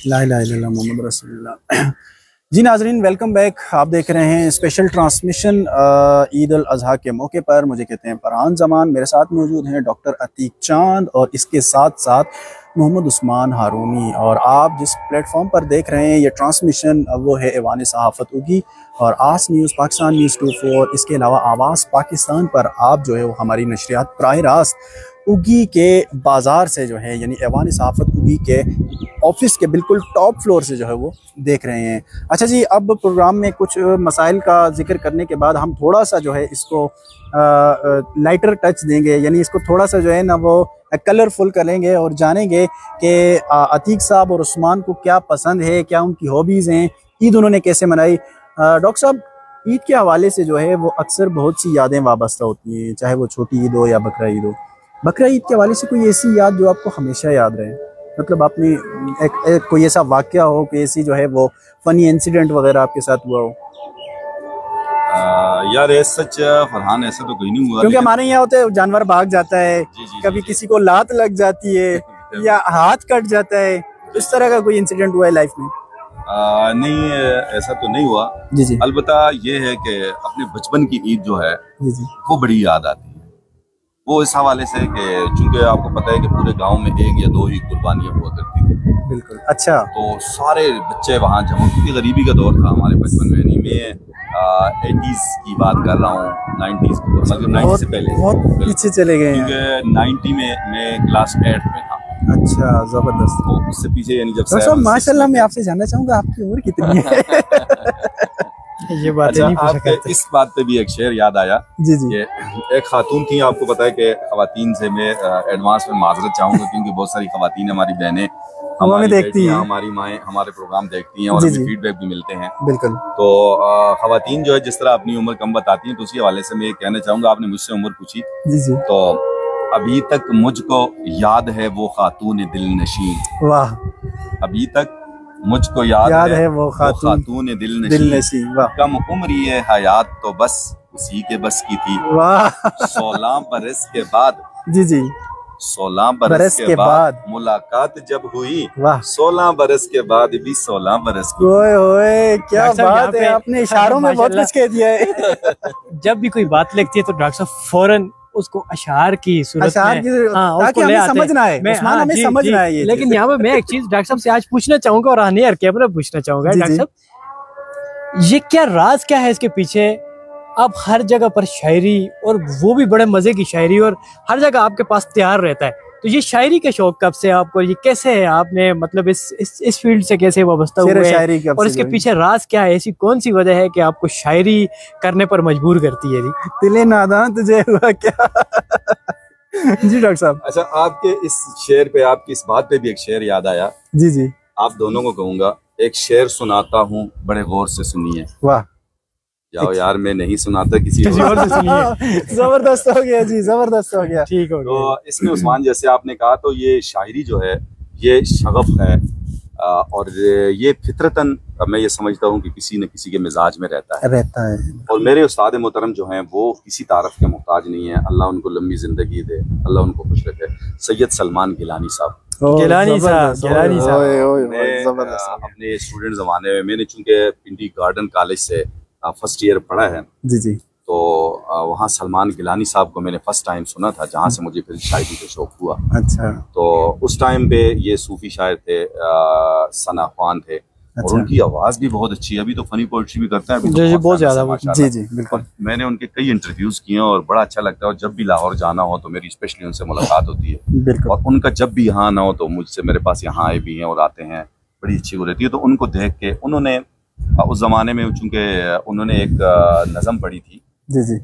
ला इलाहा इल्लल्लाह मुहम्मद रसूलुल्लाह। जी नाजरीन, वेलकम बैक। आप देख रहे हैं स्पेशल ट्रांसमिशन ईद उल अजहा के मौके पर। मुझे कहते हैं फरहान जमान। मेरे साथ मौजूद हैं डॉक्टर अतीक चांद और इसके साथ साथ मोहम्मद उस्मान हारूनी। और आप जिस प्लेटफॉर्म पर देख रहे हैं ये ट्रांसमिशन, वो है ऐवान सहाफ़त उगी और आस न्यूज़, पाकिस्तान न्यूज़ 24। इसके अलावा आवाज़ पाकिस्तान पर आप जो है वो हमारी नशरियात प्राह रास्त उगी के बाज़ार से जो है, यानी ऐवान सहाफ़त उगी के ऑफिस के बिल्कुल टॉप फ्लोर से जो है वो देख रहे हैं। अच्छा जी, अब प्रोग्राम में कुछ मसाइल का जिक्र करने के बाद हम थोड़ा सा जो है इसको लाइटर टच देंगे, यानी इसको थोड़ा सा जो है ना वो कलरफुल करेंगे और जानेंगे कि अतीक साहब और उस्मान को क्या पसंद है, क्या उनकी हॉबीज़ हैं, ईद उन्होंने कैसे मनाई। डॉक्टर साहब, ईद के हवाले से जो है वो अक्सर बहुत सी यादें वाबस्ता होती हैं, चाहे वो छोटी ईद हो या बकरा ईद हो। बकरा ईद के हवाले से कोई ऐसी याद जो आपको हमेशा याद रहे, मतलब आपने एक कोई ऐसा वाक़या हो, कोई ऐसी जो है वो फनी इंसिडेंट वगैरह आपके साथ हुआ हो? यार सच फरहान ऐसा तो कोई नहीं हुआ, क्योंकि हमारे यहाँ होते जानवर भाग जाता है, कभी किसी को लात लग जाती है या हाथ कट जाता है, इस तरह का कोई इंसिडेंट हुआ है लाइफ में? नहीं, ऐसा तो नहीं हुआ। जी जी। अलबत्ता ये है कि अपने बचपन की ईद जो है जी जी, वो बड़ी याद आती है। वो इस हवाले से कि चूंकि आपको पता है कि पूरे गांव में एक या दो ही कुर्बानियां हुआ करती थी। बिल्कुल। अच्छा। तो सारे बच्चे वहाँ जमा, क्योंकि गरीबी का दौर था हमारे बचपन में। नहीं, मैं 80s की बात कर रहा हूँ, 90s की, मतलब 90 से पहले बहुत पीछे चले गए हैं। क्योंकि 90 में मैं क्लास 8 में था। अच्छा, जबरदस्त। तो उससे पीछे यानी जब डॉक्टर साहब माशाल्लाह, मैं आपसे जानना चाहूंगा आपकी उम्र कितनी है? ये बात अच्छा, नहीं पूछा करते। इस बात पे भी एक शेर याद आया। जी जी। एक खातून थी, आपको पता है कि खवातीन से मैं एडवांस में माजरत चाहूंगा, क्योंकि बहुत सारी खवातीन हमारी बहनें हमारी देखती हैं, हमारी माएँ हमारे प्रोग्राम देखती हैं और हमें फीडबैक भी मिलते हैं। बिल्कुल। तो खवातीन जो है जिस तरह अपनी उम्र कम बताती हैं, तो उसी हवाले से मैं कहना चाहूंगा, आपने मुझसे उम्र पूछी। जी जी। तो अभी तक मुझको याद है वो खातून दिल नशी। वाह। अभी तक मुझको याद है वो खातून दिल नशी। कम उम्री है हयात तो बस उसी के बस की थी। वाह। 16 बरस के बाद, जी जी, 16 बरस के बाद मुलाकात जब हुई, 16 बरस के बाद भी 16 बरस की। ओए ओए, क्या बात है, आपने इशारों में बहुत कुछ कह दिया है। जब भी कोई बात लगती है तो डॉक्टर साहब फौरन उसको अशार की सूरत में, ताकि हमें समझना है, हमें समझना है ये। लेकिन यहाँ पे मैं एक चीज डॉक्टर साहब से आज पूछना चाहूंगा और आने यार कैमरा पूछना चाहूंगा, डॉक्टर साहब ये क्या राज क्या है इसके पीछे? आप हर जगह पर शायरी, और वो भी बड़े मजे की शायरी, और हर जगह आपके पास तैयार रहता है, तो ये शायरी का शौक कब से आपको, ये कैसे है, आपने मतलब इस फील्ड से कैसे वाबस्ता हुए हैं, और इसके पीछे राज क्या है? ऐसी कौन सी वजह है कि आपको शायरी करने पर मजबूर करती है? जी दिले नादान तुझे हुआ क्या? जी डॉक्टर साहब। अच्छा, आपके इस शेर पे, आपकी इस बात पे भी एक शेर याद आया। जी जी। आप दोनों को कहूंगा, एक शेर सुनाता हूँ, बड़े गौर से सुनिए। वाह। जाओ यार, मैं नहीं सुनाता, किसी और से सुनिए। जबरदस्त हो गया जी, जबरदस्त हो गया। ठीक हो गया। तो इसमें उस्मान, जैसे आपने कहा, तो ये शायरी जो है ये शगफ है और ये फितरतन अब मैं ये समझता हूँ कि किसी न किसी के मिजाज में रहता है। और मेरे उस्ताद मोहतरम जो हैं वो किसी तारफ के मोहताज नहीं है। अल्लाह उनको लंबी जिंदगी दे, अल्लाह उनको खुश रखे। सैयद सलमान गिलानी साहब, गिलानी साहब अपने स्टूडेंट ज़माने में, मैंने चूंकि पिंडी गार्डन कॉलेज से फर्स्ट ईयर पढ़ा है जी जी, तो वहाँ सलमान गिलानी साहब को मैंने फर्स्ट टाइम सुना था, जहाँ से मुझे फिर शायरी का शौक हुआ। अच्छा। तो उस टाइम पे ये सूफी शायर थे, सना खान थे। अच्छा। और उनकी आवाज़ भी बहुत अच्छी है। अभी तो फनी पोएट्री भी करते हैं अभी तो बहुत ज़्यादा। जी जी बिल्कुल। मैंने उनके कई इंटरव्यूज किए और बड़ा अच्छा लगता है। और जब भी लाहौर जाना हो तो मेरी स्पेशली उनसे मुलाकात होती है। और उनका जब भी यहाँ ना हो तो मुझसे, मेरे पास यहाँ आए भी हैं और आते हैं, बड़ी अच्छी हो रहती है। तो उनको देख के, उन्होंने उस जमाने में चूंकि उन्होंने एक नज़म पढ़ी थी जी जी,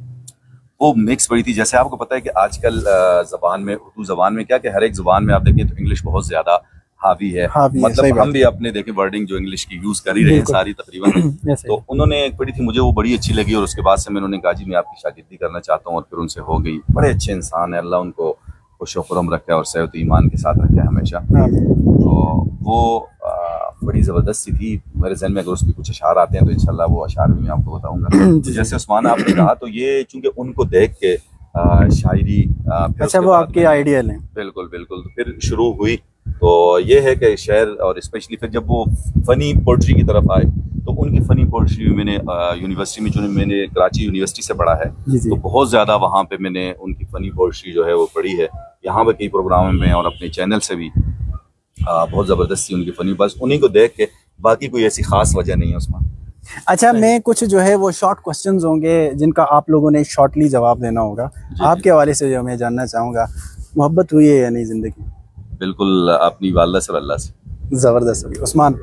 वो मिक्स पढ़ी थी। जैसे आपको पता है कि आजकल जबान में, उर्दू जबान में क्या कि हर एक जबान में आप देखिए तो इंग्लिश बहुत ज्यादा हावी है। मतलब हम भी अपने देखे वर्डिंग जो इंग्लिश की यूज कर ही रहे हैं सारी तकरीबन। तो उन्होंने एक पढ़ी थी, मुझे वो बड़ी अच्छी लगी और उसके बाद से मैंने उन्हें कहा जी मैं आपकी शागिर्दी करना चाहता हूँ, और फिर उनसे हो गई। बड़े अच्छे इंसान है, अल्लाह उनको खुशोखुरम रखे और सेहत ईमान के साथ रखे हमेशा। तो वो बड़ी ज़बरदस्त थी मेरे जहन में। अगर उसके कुछ अशार आते हैं तो इंशाल्लाह वो अशार भी मैं आपको बताऊंगा। जैसे उस्मान आपने कहा, तो ये चूंकि उनको देख के शायरी, अच्छा वो आपके आइडियल हैं। बिल्कुल बिल्कुल। तो फिर शुरू हुई। तो ये है कि शेर, और स्पेशली फिर जब वो फनी पोइट्री की तरफ आए तो उनकी फनी पोइट्री मैंने यूनिवर्सिटी में, जो मैंने कराची यूनिवर्सिटी से पढ़ा है, तो बहुत ज़्यादा वहाँ पे मैंने उनकी फनी पोइट्री जो है वो पढ़ी है। यहाँ पे कई प्रोग्रामों में और अपने चैनल से भी बहुत ज़बरदस्त थी उनकी फनी। बस उन्हीं को देख के, बाकी कोई ऐसी खास वजह नहीं है उसमें। अच्छा, मैं कुछ जो है वो शॉर्ट क्वेश्चंस होंगे जिनका आप लोगों ने शॉर्टली जवाब देना होगा। आपके हवाले से जो मैं जानना चाहूँगा, मोहब्बत हुई है या नहीं ज़िंदगी? बिल्कुल, अपनी वालदा से, अल्लाह से। ज़बरदस्त। उस्मान?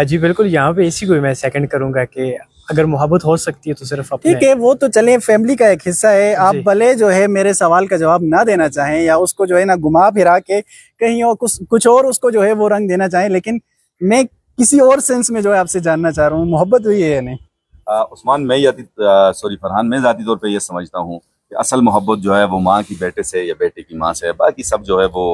जी बिल्कुल, यहाँ पे इसी को मैं सेकंड करूँगा कि अगर मोहब्बत हो सकती है तो सिर्फ अपने। ठीक है, वो तो चले फैमिली का एक हिस्सा है। आप भले जो है मेरे सवाल का जवाब ना देना चाहें या उसको जो है ना घुमा फिरा के कहीं और कुछ और उसको जो है वो रंग देना चाहें, लेकिन मैं किसी और सेंस में जो है आपसे जानना चाह रहा हूँ, मोहब्बत हुई है या नहीं? उस्मान, फरहान, मैं ज़ाती तौर पे ये समझता हूँ कि असल मोहब्बत जो है वो माँ की बेटे से या बेटे की माँ से है। बाकी सब जो है वो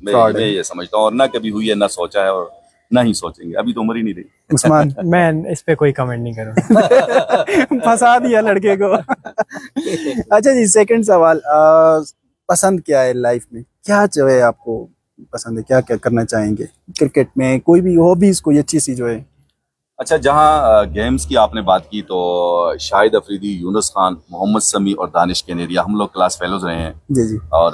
मैं ये समझता हूँ, और ना कभी हुई है, ना सोचा है और ना ही सोचेंगे। अभी तो उम्र ही नहीं रही। उस्मान? मैं इस पे कोई कमेंट नहीं करूँगा। फंसा दिया लड़के को। अच्छा जी, सेकंड सवाल, पसंद क्या है लाइफ में? क्या जो है आपको पसंद है, क्या क्या करना चाहेंगे क्रिकेट में? कोई भी हॉबीज कोई अच्छी सी जो है? अच्छा, जहाँ गेम्स की आपने बात की तो शाहिद अफरीदी, यूनुस खान, मोहम्मद समी और दानिश केनेरिया, हम लोग क्लास फेलोज रहे हैं जी जी। और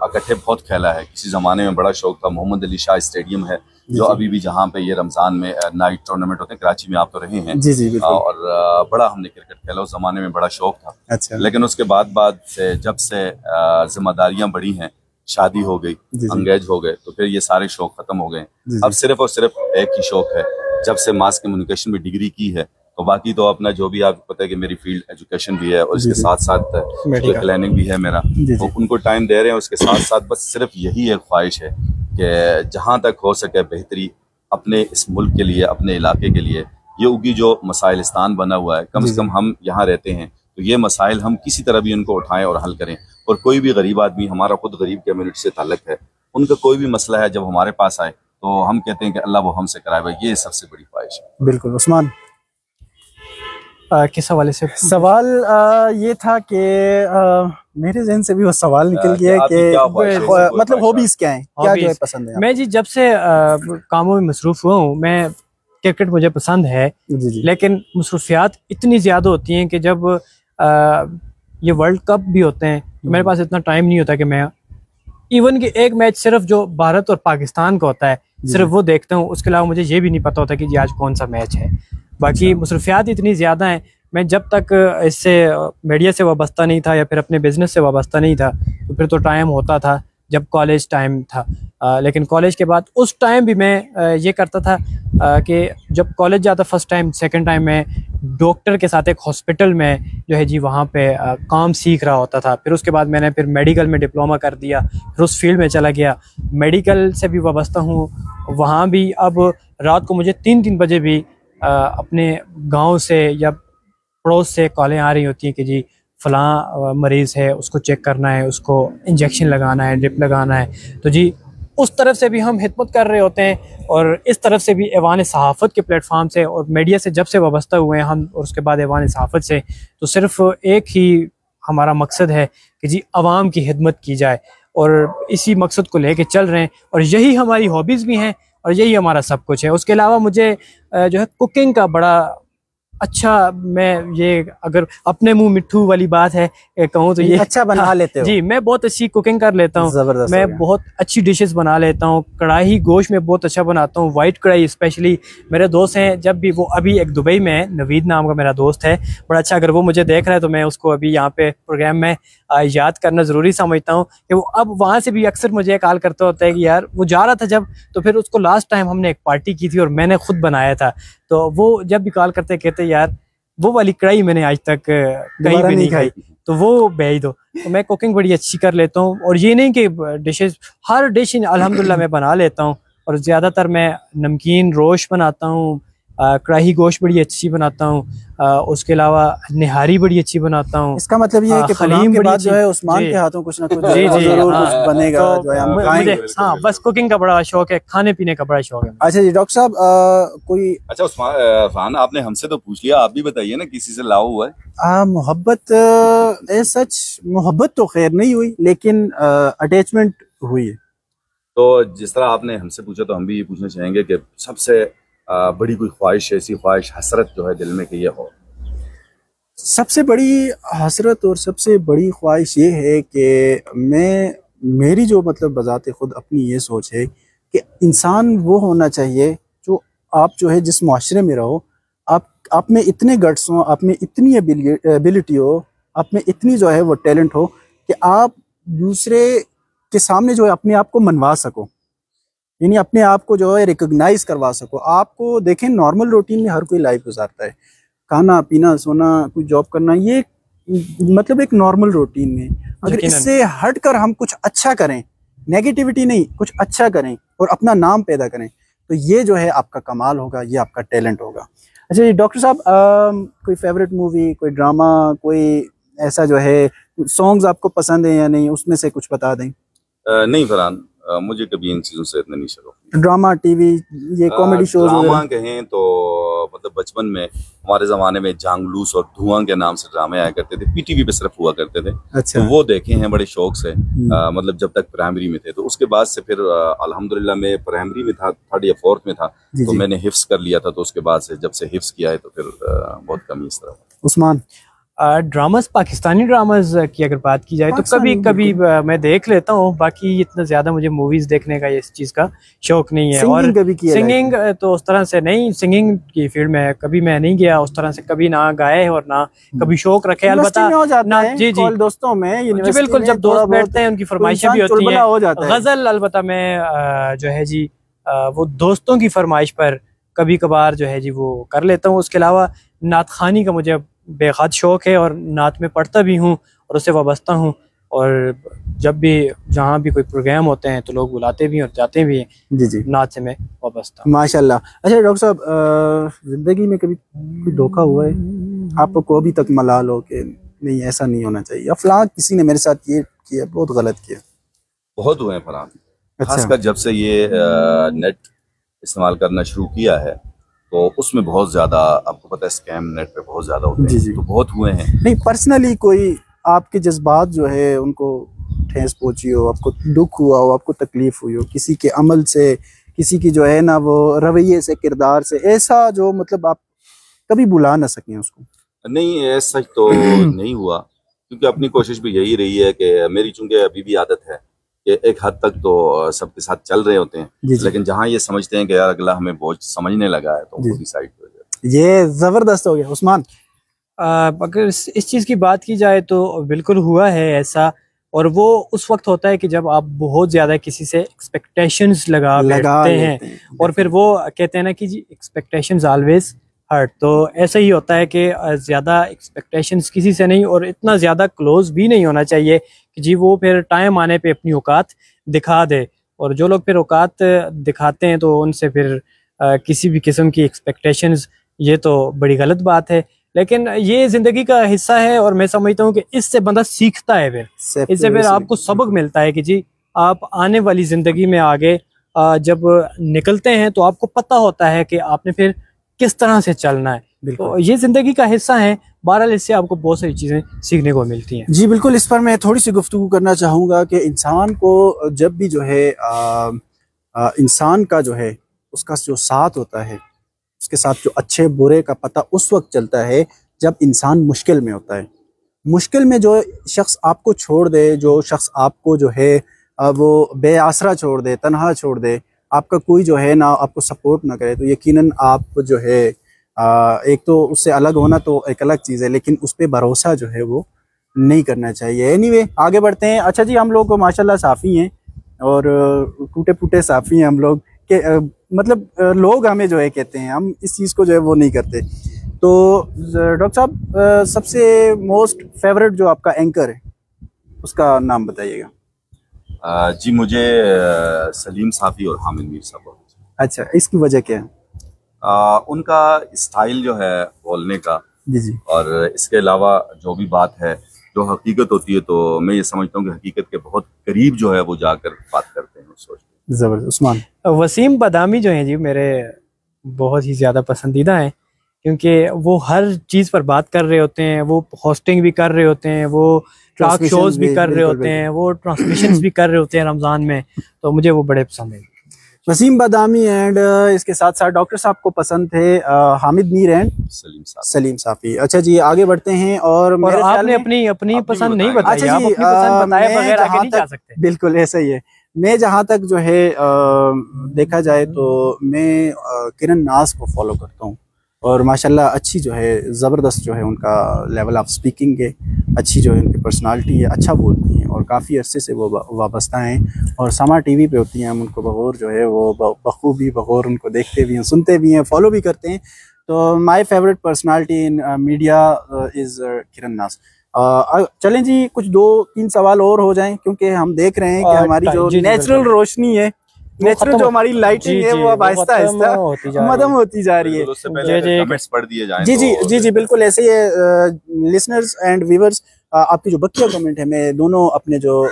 इकट्ठे बहुत खेला है। किसी ज़माने में बड़ा शौक था। मोहम्मद अली शाह स्टेडियम है जो अभी भी, जहाँ पे ये रमज़ान में नाइट टूर्नामेंट होते हैं, कराची में आप तो रहे हैं। जी जी बिल्कुल। और बड़ा हमने क्रिकेट खेला, उस ज़माने में बड़ा शौक था। अच्छा। लेकिन उसके बाद से जब से जिम्मेदारियाँ बढ़ी हैं, शादी हो गई, अंगेज हो गए, तो फिर ये सारे शौक खत्म हो गए। अब सिर्फ और सिर्फ एक ही शौक है। जब से मास कम्युनिकेशन में डिग्री की है तो बाकी तो अपना जो भी, आपको पता है कि मेरी फील्ड एजुकेशन भी है और इसके साथ साथ प्लानिंग भी है मेरा, तो उनको टाइम दे रहे हैं। उसके साथ साथ बस सिर्फ यही एक ख्वाहिश है कि जहाँ तक हो सके बेहतरी अपने इस मुल्क के लिए, अपने इलाके के लिए। ये उगी जो मसाइलिस्तान बना हुआ है, कम से कम हम यहाँ रहते हैं तो ये मसाइल हम किसी तरह भी उनको उठाएं और हल करें। और कोई भी गरीब आदमी, हमारा खुद गरीब कम्युनिटी से ताल्लुक है, उनका कोई भी मसला है जब हमारे पास आए तो हम कहते हैं कि अल्लाह वो हमसे कराए भाई। ये सबसे बड़ी ख्वाहिश है। बिल्कुल। उस्मान? किस हवाले से सवाल ये था कि मेरे जहन से भी वो सवाल निकल गया कि मतलब हॉबीज क्या हैं, क्या जो है पसंद है? मैं जी जब से कामों में मसरूफ हुआ हूँ, मैं क्रिकेट मुझे पसंद है जी। लेकिन मसरूफियात इतनी ज़्यादा होती हैं कि जब ये वर्ल्ड कप भी होते हैं तो मेरे पास इतना टाइम नहीं होता कि मैं इवन कि एक मैच सिर्फ जो भारत और पाकिस्तान का होता है सिर्फ वो देखता हूँ। उसके अलावा मुझे ये भी नहीं पता होता कि जी आज कौन सा मैच है। बाकी मसरूफियात इतनी ज़्यादा हैं। मैं जब तक इससे मीडिया से वाबस्ता नहीं था या फिर अपने बिजनेस से वाबस्ता नहीं था तो फिर तो टाइम होता था जब कॉलेज टाइम था। लेकिन कॉलेज के बाद उस टाइम भी मैं ये करता था कि जब कॉलेज जाता फर्स्ट टाइम सेकंड टाइम में डॉक्टर के साथ एक हॉस्पिटल में जो है जी वहाँ पे काम सीख रहा होता था। फिर उसके बाद मैंने फिर मेडिकल में डिप्लोमा कर दिया, फिर उस फील्ड में चला गया। मेडिकल से भी वाबस्ता हूँ, वहाँ भी अब रात को मुझे 3-3 बजे भी अपने गाँव से या पड़ोस से कॉलें आ रही होती हैं कि जी फ़लाँ मरीज़ है, उसको चेक करना है, उसको इंजेक्शन लगाना है, ड्रिप लगाना है। तो जी उस तरफ से भी हम खिदमत कर रहे होते हैं और इस तरफ से भी ऐवान सहाफ़त के प्लेटफॉर्म से और मीडिया से जब से वाबस्ता हुए हैं हम, और उसके बाद ऐवान सहाफ़त से, तो सिर्फ एक ही हमारा मकसद है कि जी आवाम की खिदमत की जाए और इसी मकसद को लेके चल रहे हैं और यही हमारी हॉबीज़ भी हैं और यही हमारा सब कुछ है। उसके अलावा मुझे जो है कुकिंग का बड़ा अच्छा, मैं ये अगर अपने मुंह मिट्ठू वाली बात है कहूँ तो ये अच्छा बना लेते हो। जी, मैं बहुत अच्छी कुकिंग कर लेता हूँ, जबरदस्त। मैं बहुत अच्छी डिशेस बना लेता हूँ। कढ़ाई गोश्त में बहुत अच्छा बनाता हूँ, वाइट कढ़ाई स्पेशली। मेरे दोस्त हैं, जब भी वो अभी एक दुबई में है, नवीद नाम का मेरा दोस्त है, बड़ा अच्छा, अगर वो मुझे देख रहा है तो मैं उसको अभी यहाँ पे प्रोग्राम में याद करना ज़रूरी समझता हूँ कि वो अब वहाँ से भी अक्सर मुझे कॉल करता होता है कि यार वो जा रहा था जब, तो फिर उसको लास्ट टाइम हमने एक पार्टी की थी और मैंने खुद बनाया था, तो वो जब भी कॉल करते कहते यार वो वाली कढ़ाई मैंने आज तक कहीं भी नहीं खाई, तो वो भेज दो। तो मैं कुकिंग बड़ी अच्छी कर लेता हूँ और ये नहीं कि डिशेस, हर डिश अल्हम्दुलिल्लाह मैं बना लेता हूँ और ज़्यादातर मैं नमकीन रोश बनाता हूँ, कढ़ाई गोश्त बड़ी अच्छी बनाता हूँ, उसके अलावा निहारी बड़ी अच्छी बनाता हूँ। इसका मतलब ये है कि हलीम के बाद जो है उस्मान के हाथों कुछ ना कुछ जी जी जरूर कुछ बनेगा, तो जो है हम खाएंगे। हाँ, बस कुकिंग का बड़ा शौक है, खाने पीने का बड़ा शौक है। अच्छा जी डॉक्टर साहब, कोई अच्छा उस्मान, आपने हमसे तो पूछ लिया, आप भी बताइए ना, किसी से लाओ हुआ है? मोहब्बत, सच मोहब्बत तो खैर नहीं हुई, लेकिन अटैचमेंट हुई है। तो जिस तरह आपने हमसे पूछा तो हम भी ये पूछना चाहेंगे कि सबसे बड़ी कोई ख्वाहिश, ऐसी ख्वाहिश, हसरत जो है दिल में कि ये हो? सबसे बड़ी हसरत और सबसे बड़ी ख्वाहिश ये है कि मेरी जो मतलब बजाते खुद अपनी ये सोच है कि इंसान वो होना चाहिए जो आप जो है जिस माशरे में रहो, आप में इतने गट्स हो, आप में इतनी एबिलिटी हो, आप में इतनी जो है वो टैलेंट हो कि आप दूसरे के सामने जो है अपने आप को मनवा सको, यानी अपने आप को जो है रिकॉग्नाइज करवा सको। आपको देखें, नॉर्मल रूटीन में हर कोई लाइफ गुजारता है, खाना पीना सोना, कोई जॉब करना, ये मतलब एक नॉर्मल रूटीन में। अगर इससे हटकर हम कुछ अच्छा करें, नेगेटिविटी नहीं, कुछ अच्छा करें और अपना नाम पैदा करें, तो ये जो है आपका कमाल होगा, ये आपका टैलेंट होगा। अच्छा जी डॉक्टर साहब, कोई फेवरेट मूवी, कोई ड्रामा, कोई ऐसा जो है सॉन्ग्स आपको पसंद है या नहीं, उसमें से कुछ बता दें। नहीं फरहान, मुझे कभी इन चीज़ों से इतना नहीं शौक। ड्रामा, टीवी, ये कॉमेडी शोज? ड्रामा कहें तो मतलब बचपन में हमारे ज़माने में जांगलूस और धुआं के नाम से ड्रामे आया करते थे, पीटीवी पे सिर्फ हुआ करते थे। अच्छा। तो वो देखे हैं बड़े शौक से, मतलब जब तक प्राइमरी में थे। तो उसके बाद से फिर अल्हम्दुलिल्लाह मैं प्राइमरी में था, 3rd या 4th में था, तो मैंने हिफ्स कर लिया था। तो उसके बाद से जब से हिफ्स किया है तो फिर बहुत कम इस तरह। उस्मान, ड्रामास, पाकिस्तानी ड्रामास की अगर बात की जाए तो कभी कभी मैं देख लेता हूँ, बाकी इतना ज्यादा मुझे मूवीज देखने का इस चीज का शौक नहीं है। और सिंगिंग तो उस तरह से नहीं, सिंगिंग की फील्ड में कभी मैं नहीं गया उस तरह से, कभी ना गाए और ना कभी शौक रखे। अलबत्ता ना, जी जी दोस्तों में जी बिल्कुल, जब दोस्त बैठते हैं उनकी फरमाइशें भी होती हैं। गजल अलबत्ता मैं जो है जी वो दोस्तों की फरमाइश पर कभी कभार जो है जी वो कर लेता हूँ। उसके अलावा नात खानी का मुझे बेहद शौक है और नात में पढ़ता भी हूँ और उससे वाबस्ता हूँ, और जब भी जहाँ भी कोई प्रोग्राम होते हैं तो लोग बुलाते भी हैं और जाते भी हैं। जी जी, नात से मैं वाबस्ता हूँ। माशाल्लाह। अच्छा डॉक्टर साहब, जिंदगी में कभी कोई धोखा हुआ है आपको अभी तक मलाल हो कि नहीं ऐसा नहीं होना चाहिए, या फलां किसी ने मेरे साथ ये किया, बहुत गलत किया? बहुत हुए हैं फरहान। अच्छा। खासकर जब से ये नेट इस्तेमाल करना शुरू किया है तो उसमें बहुत ज्यादा, आपको पता है स्कैम नेट पे बहुत ज्यादा होते हैं। जी जी। तो बहुत हुए हैं। नहीं, पर्सनली कोई आपके जज्बात जो है उनको ठेस पहुंची हो, आपको दुख हुआ हो, आपको तकलीफ हुई हो किसी के अमल से, किसी की जो है ना वो रवैये से, किरदार से, ऐसा जो मतलब आप कभी भुला ना सकें उसको? नहीं, ऐसा तो नहीं हुआ, क्योंकि अपनी कोशिश भी यही रही है कि मेरी चूंकि अभी भी आदत है कि एक हद तक तो सबके साथ चल रहे होते हैं, लेकिन जहाँ ये समझते हैं कि यार अगला हमें बोझ समझने लगा है तो वो भी साइड हो जाता है। ये जबरदस्त हो गया। उस्मान, अगर इस चीज़ की बात की जाए तो बिल्कुल हुआ है ऐसा, और वो उस वक्त होता है कि जब आप बहुत ज़्यादा किसी से एक्सपेक्टेशंस लगा बैठते हैं और फिर वो कहते हैं ना कि जी एक्सपेक्टेशंस ऑलवेज हर्ट। तो ऐसा ही होता है कि ज़्यादा एक्सपेक्टेशंस किसी से नहीं, और इतना ज़्यादा क्लोज भी नहीं होना चाहिए कि जी वो फिर टाइम आने पे अपनी औकात दिखा दे। और जो लोग फिर औकात दिखाते हैं तो उनसे फिर किसी भी किस्म की एक्सपेक्टेशंस, ये तो बड़ी गलत बात है। लेकिन ये ज़िंदगी का हिस्सा है और मैं समझता हूँ कि इससे बंदा सीखता है, फिर इससे फिर आपको सबक मिलता है कि जी आप आने वाली ज़िंदगी में आगे जब निकलते हैं तो आपको पता होता है कि आपने फिर किस तरह से चलना है। तो ये ज़िंदगी का हिस्सा है, बहरहाल इससे आपको बहुत सारी चीज़ें सीखने को मिलती हैं। जी बिल्कुल, इस पर मैं थोड़ी सी गुफ्तगू करना चाहूँगा कि इंसान को जब भी जो है इंसान का जो है उसका जो साथ होता है, उसके साथ जो अच्छे बुरे का पता उस वक्त चलता है जब इंसान मुश्किल में होता है। मुश्किल में जो शख्स आपको छोड़ दे, जो शख्स आपको जो है वो बेआसरा छोड़ दे, तन्हा छोड़ दे, आपका कोई जो है ना आपको सपोर्ट ना करे, तो यकीनन आप जो है एक तो उससे अलग होना तो एक अलग चीज़ है, लेकिन उस पर भरोसा जो है वो नहीं करना चाहिए। एनीवे आगे बढ़ते हैं। अच्छा जी, हम लोग माशाल्लाह साफ़ी हैं और टूटे फूटे साफ़ी हैं हम लोग के, मतलब लोग हमें जो है कहते हैं, हम इस चीज़ को जो है वो नहीं करते। तो डॉक्टर साहब, सबसे मोस्ट फेवरेट जो आपका एंकर है उसका नाम बताइएगा। जी मुझे सलीम साफ़ी और हामिद मीर साहब। अच्छा, इसकी वजह क्या है? उनका स्टाइल जो है बोलने का, जी जी, और इसके अलावा जो भी बात है जो हकीकत होती है, तो मैं ये समझता हूँ कि हकीकत के बहुत करीब जो है वो जाकर बात करते हैं, सोचते हैं। ज़बरदस्त। उस्मान वसीम बदामी जो हैं जी मेरे बहुत ही ज़्यादा पसंदीदा हैं, क्योंकि वो हर चीज़ पर बात कर रहे होते हैं, वो होस्टिंग भी कर रहे होते हैं, वो टॉक शोज भी कर रहे होते हैं, वो ट्रांसमिशंस भी कर रहे होते हैं रमज़ान में, तो मुझे वो बड़े पसंद है। वसीम बदामी एंड इसके साथ साथ डॉक्टर साहब को पसंद थे हामिद मीर एंड सलीम साफ़ी। अच्छा जी, आगे बढ़ते हैं। और आपने अपनी पसंद नहीं बताई। अच्छा जी, बताए बगैर आगे नहीं जा सकते। बिल्कुल ऐसा ही है। मैं जहाँ तक जो है देखा जाए तो मैं किरण नाज को फॉलो करता हूँ, और माशाल्लाह अच्छी जो है ज़बरदस्त जो है उनका लेवल ऑफ स्पीकिंग है, अच्छी जो है उनकी पर्सनालिटी है, अच्छा बोलती हैं और काफ़ी अरसे से वो वाबस्ता हैं और समा टीवी पे होती हैं। हम उनको बगौर जो है वो बखूबी बगौर उनको देखते भी हैं, सुनते भी हैं, फॉलो भी करते हैं। तो my favourite personality in media is Kiran Naz. चलें जी, कुछ 2-3 सवाल और हो जाएं, क्योंकि हम देख रहे हैं कि हमारी जो नेचुरल रोशनी है, नेचुरल जो हमारी लाइटिंग है वो अब आहिस्ता आहिस्ता मदम होती जा रही है। जी जी जी जी बिल्कुल ऐसे ही है। लिसनर्स एंड व्यूअर्स, आपकी जो बकिया कमेंट है, मैं दोनों अपने जो